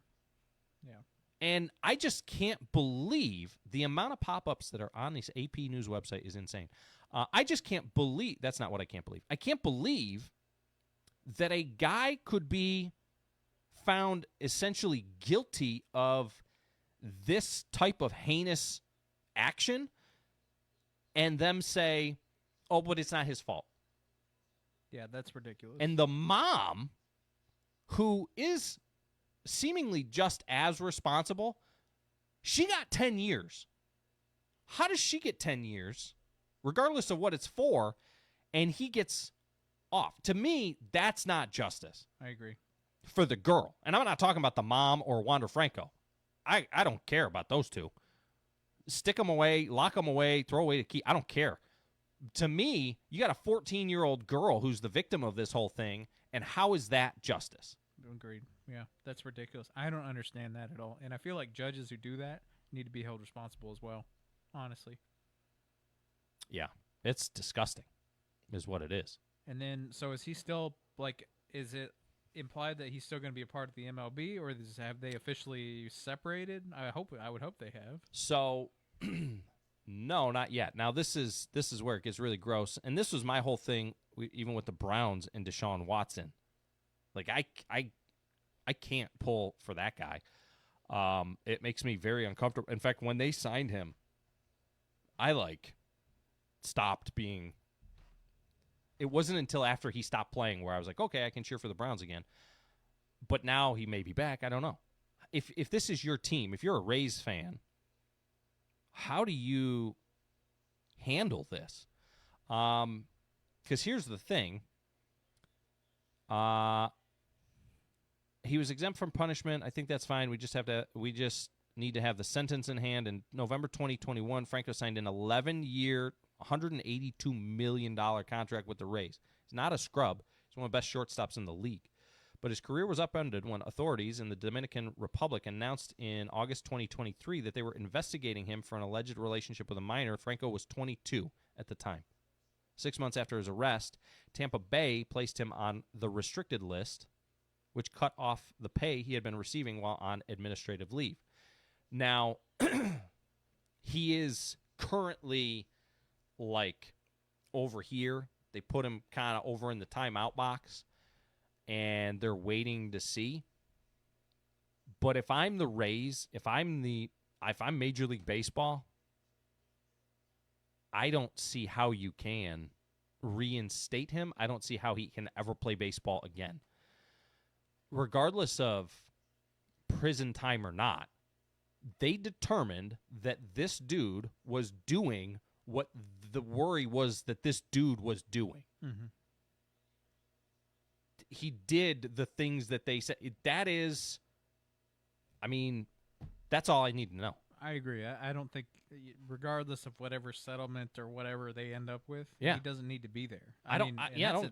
Yeah. And I just can't believe the amount of pop-ups that are on this AP News website is insane. I just can't believe – that's not what I can't believe. I can't believe that a guy could be found essentially guilty of this type of heinous action and them say, oh, but it's not his fault. Yeah, that's ridiculous. And the mom, who is seemingly just as responsible, she got 10 years. How does she get 10 years, regardless of what it's for, and he gets off? To me, that's not justice. I agree. For the girl. And I'm not talking about the mom or Wander Franco. I don't care about those two. Stick them away, lock them away, throw away the key. I don't care. To me, you got a 14-year-old girl who's the victim of this whole thing, and how is that justice? Agreed. Yeah, that's ridiculous. I don't understand that at all. And I feel like judges who do that need to be held responsible as well, honestly. Yeah, it's disgusting is what it is. And then, so is he still, like, is it implied that he's still going to be a part of the MLB, or have they officially separated? I would hope they have. So, no, not yet. Now, this is where it gets really gross. And this was my whole thing, even with the Browns and Deshaun Watson. Like, I can't pull for that guy. It makes me very uncomfortable. In fact, when they signed him, I stopped being. It wasn't until after he stopped playing where I was like, okay, I can cheer for the Browns again. But now he may be back. I don't know. If this is your team, if you're a Rays fan, how do you handle this? Because here's the thing. He was exempt from punishment. I think that's fine. We just need to have the sentence in hand. In November 2021, Franco signed an 11-year, $182 million contract with the Rays. He's not a scrub. He's one of the best shortstops in the league. But his career was upended when authorities in the Dominican Republic announced in August 2023 that they were investigating him for an alleged relationship with a minor. Franco was 22 at the time. 6 months after his arrest, Tampa Bay placed him on the restricted list, which cut off the pay he had been receiving while on administrative leave. Now, he is currently, like, over here. They put him kind of over in the timeout box, and they're waiting to see. But if I'm the Rays, if I'm Major League Baseball, I don't see how you can reinstate him. I don't see how he can ever play baseball again. Regardless of prison time or not, they determined that this dude was doing what the worry was that this dude was doing. Mm-hmm. He did the things that they said. That is, I mean, that's all I need to know. I agree. I don't think, regardless of whatever settlement or whatever they end up with, Yeah. he doesn't need to be there.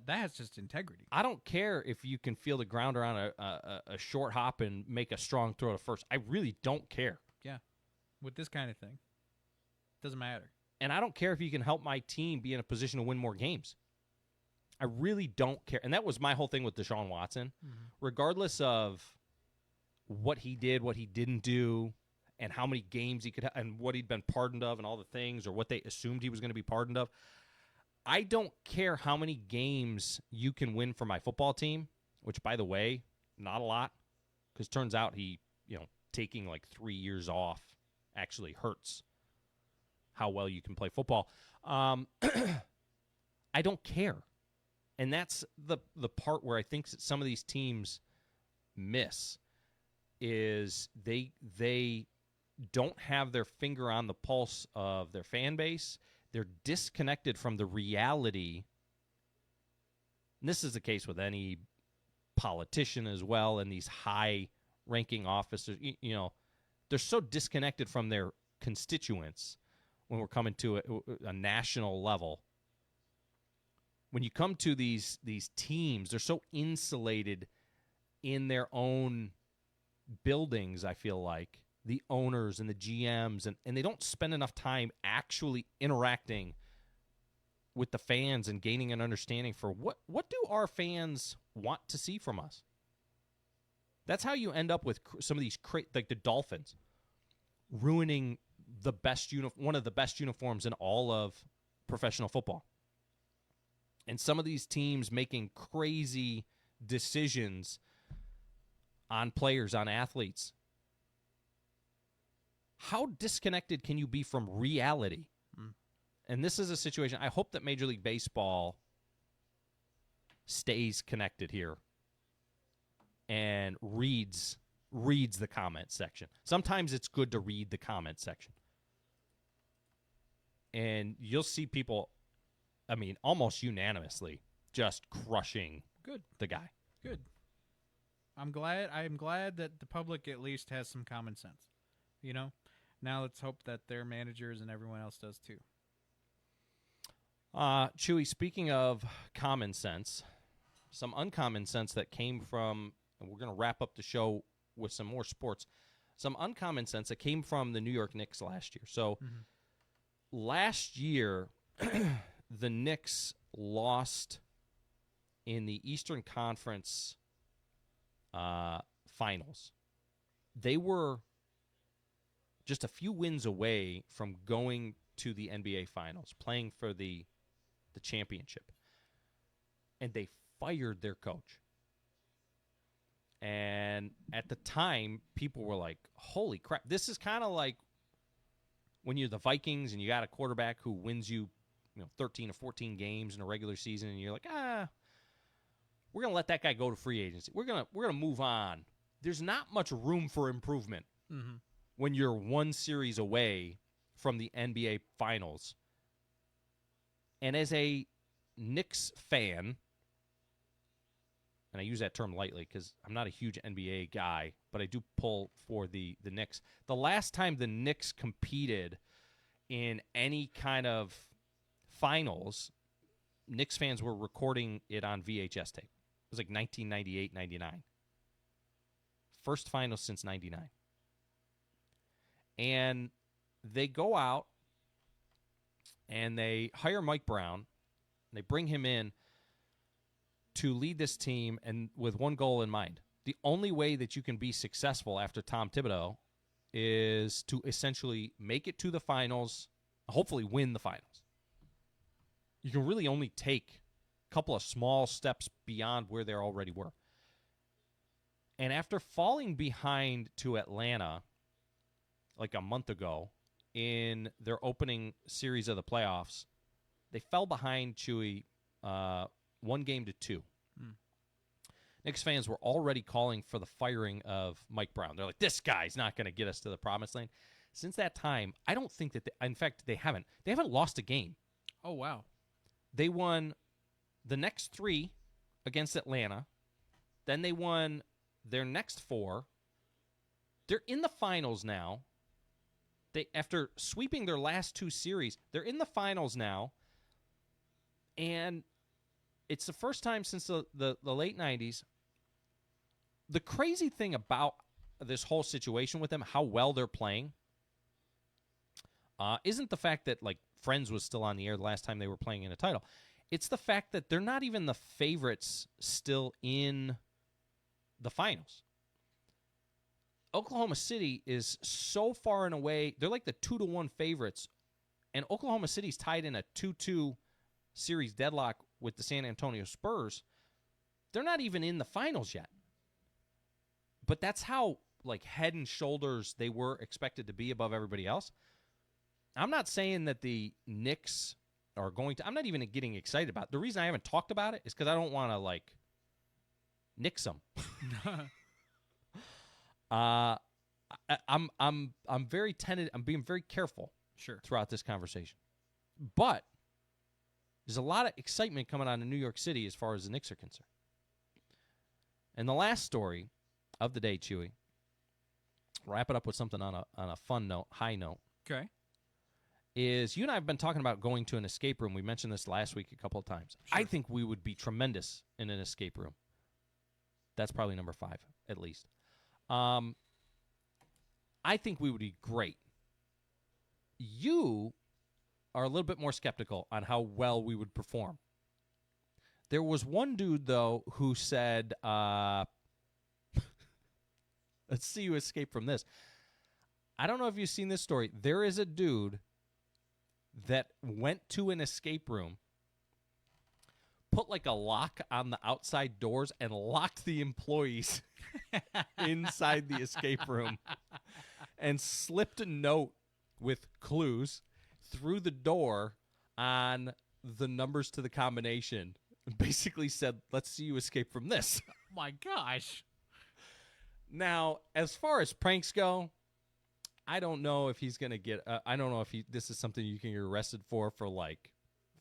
That's just integrity. I don't care if you can feel the grounder on a short hop and make a strong throw to first. I really don't care. Yeah, with this kind of thing, doesn't matter. And I don't care if you can help my team be in a position to win more games. I really don't care. And that was my whole thing with Deshaun Watson. Mm-hmm. Regardless of what he did, what he didn't do, and how many games he could and what he'd been pardoned of and all the things, or what they assumed he was going to be pardoned of, I don't care how many games you can win for my football team, which, by the way, not a lot, because turns out he, taking like 3 years off actually hurts how well you can play football. I don't care. And that's the part where I think some of these teams miss is they don't have their finger on the pulse of their fan base. They're disconnected from the reality. And this is the case with any politician as well, and these high-ranking officers. They're so disconnected from their constituents when we're coming to a national level. When you come to these teams, they're so insulated in their own buildings, I feel like, the owners and the GMs, and they don't spend enough time actually interacting with the fans and gaining an understanding for what do our fans want to see from us. That's how you end up with some of these, like the Dolphins, ruining the best one of the best uniforms in all of professional football. And some of these teams making crazy decisions on players, on athletes. How disconnected can you be from reality? And this is a situation, I hope that Major League Baseball stays connected here and reads the comment section. Sometimes it's good to read the comment section. And you'll see people, almost unanimously just crushing the guy. Good. I'm glad that the public at least has some common sense. Now let's hope that their managers and everyone else does too. Chewy, speaking of common sense, some uncommon sense that came from, and we're going to wrap up the show with some more sports, some uncommon sense that came from the New York Knicks last year. So last year, the Knicks lost in the Eastern Conference Finals. They were just a few wins away from going to the NBA Finals, playing for the championship. And they fired their coach. And at the time, people were like, holy crap. This is kind of like when you're the Vikings and you got a quarterback who wins you 13 or 14 games in a regular season, and you're like, we're going to let that guy go to free agency. We're going to move on. There's not much room for improvement when you're one series away from the NBA Finals. And as a Knicks fan, and I use that term lightly because I'm not a huge NBA guy, but I do pull for the Knicks. The last time the Knicks competed in any kind of finals, Knicks fans were recording it on VHS tape. It was like 1998-99. First finals since 99. And they go out and they hire Mike Brown. And they bring him in to lead this team and with one goal in mind, the only way that you can be successful after Tom Thibodeau is to essentially make it to the finals, hopefully win the finals. You can really only take a couple of small steps beyond where they already were. And after falling behind to Atlanta like a month ago in their opening series of the playoffs, they fell behind Chewy 1-2. Knicks fans were already calling for the firing of Mike Brown. They're like, this guy's not going to get us to the promised land. Since that time, I don't think that in fact, they haven't lost a game. Oh, wow. They won the next 3 against Atlanta. Then they won their next 4. They're in the finals now. After sweeping their last 2 series, they're in the finals now. And it's the first time since the late 90s. The crazy thing about this whole situation with them, how well they're playing, isn't the fact that like Friends was still on the air the last time they were playing in a title. It's the fact that they're not even the favorites still in the finals. Oklahoma City is so far and away. They're like the 2-1 favorites, and Oklahoma City's tied in a 2-2 series deadlock with the San Antonio Spurs. They're not even in the finals yet. But that's how like head and shoulders they were expected to be above everybody else. I'm not saying that the Knicks are going to. I'm not even getting excited about it. The reason I haven't talked about it is because I don't want to like nix them. I'm very tentative. I'm being very careful. Sure. Throughout this conversation, but there's a lot of excitement coming out of New York City as far as the Knicks are concerned. And the last story of the day, Chewy, wrap it up with something on a fun note, high note. Okay. Is you and I have been talking about going to an escape room. We mentioned this last week a couple of times. Sure. I think we would be tremendous in an escape room. That's probably number 5, at least. I think we would be great. You are a little bit more skeptical on how well we would perform. There was one dude, though, who said, let's see you escape from this. I don't know if you've seen this story. There is a dude that went to an escape room, put like a lock on the outside doors, and locked the employees inside the escape room, and slipped a note with clues through the door on the numbers to the combination. Basically said, let's see you escape from this. Oh my gosh. Now, as far as pranks go, I don't know if he's going to get, I don't know if this is something you can get arrested for like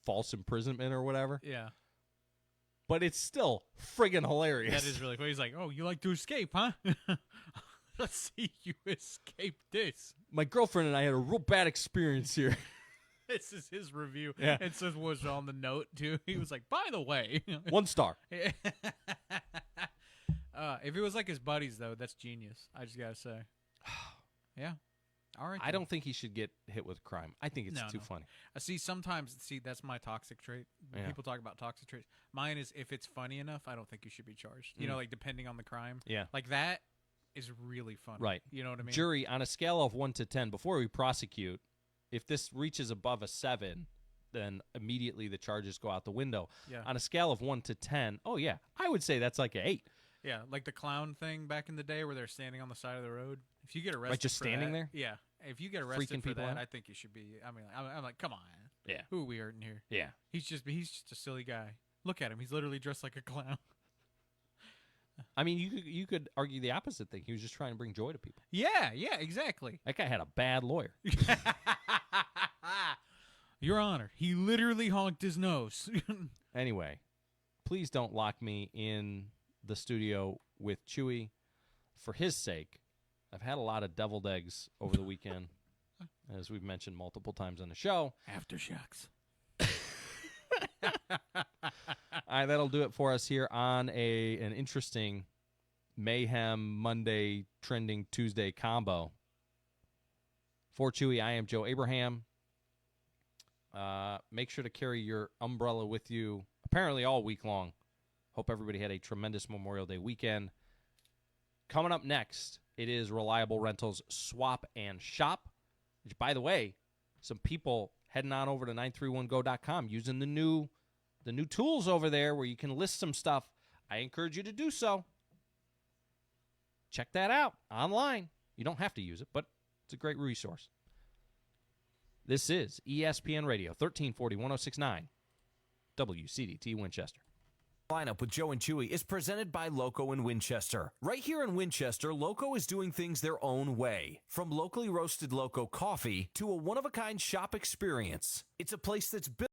false imprisonment or whatever. Yeah. But it's still friggin' hilarious. That is really funny. He's like, oh, you like to escape, huh? Let's see you escape this. My girlfriend and I had a real bad experience here. This is his review. Yeah. And so was on the note, too. He was like, by the way. 1 star. If it was like his buddies, though, that's genius. I just got to say. Yeah. All right. I don't think he should get hit with crime. I think it's too funny. Sometimes that's my toxic trait. Yeah. People talk about toxic traits. Mine is if it's funny enough, I don't think you should be charged. You know, like depending on the crime. Yeah. Like that is really funny. Right. You know what I mean? Jury, on a scale of 1 to 10, before we prosecute, if this reaches above a 7, then immediately the charges go out the window. Yeah. On a scale of 1 to 10, oh yeah, I would say that's like an 8. Yeah, like the clown thing back in the day where they're standing on the side of the road. If you get arrested, Like just for standing that- there? Yeah, if you get arrested Freaking for people that, out? I think you should be. I mean, I'm like, come on. Yeah. Who are we hurting here? Yeah. He's just a silly guy. Look at him. He's literally dressed like a clown. I mean, you could argue the opposite thing. He was just trying to bring joy to people. Yeah, exactly. That guy had a bad lawyer. Your Honor, he literally honked his nose. Anyway, please don't lock me in the studio with Chewy. For his sake, I've had a lot of deviled eggs over the weekend, as we've mentioned multiple times on the show. Aftershocks. All right, that'll do it for us here on an interesting Mayhem Monday Trending Tuesday combo. For Chewy, I am Joe Abraham. Make sure to carry your umbrella with you apparently all week long. Hope everybody had a tremendous Memorial Day weekend. Coming up next, it is Reliable Rentals Swap and Shop, which, by the way, some people heading on over to 931go.com using the new tools over there where you can list some stuff. I encourage you to do so. Check that out online. You don't have to use it, but it's a great resource. This is ESPN Radio, 1340, 1069, WCDT Winchester. Lineup with Joe and Chewy is presented by Loco in Winchester. Right here in Winchester, Loco is doing things their own way. From locally roasted Loco coffee to a one-of-a-kind shop experience. It's a place that's built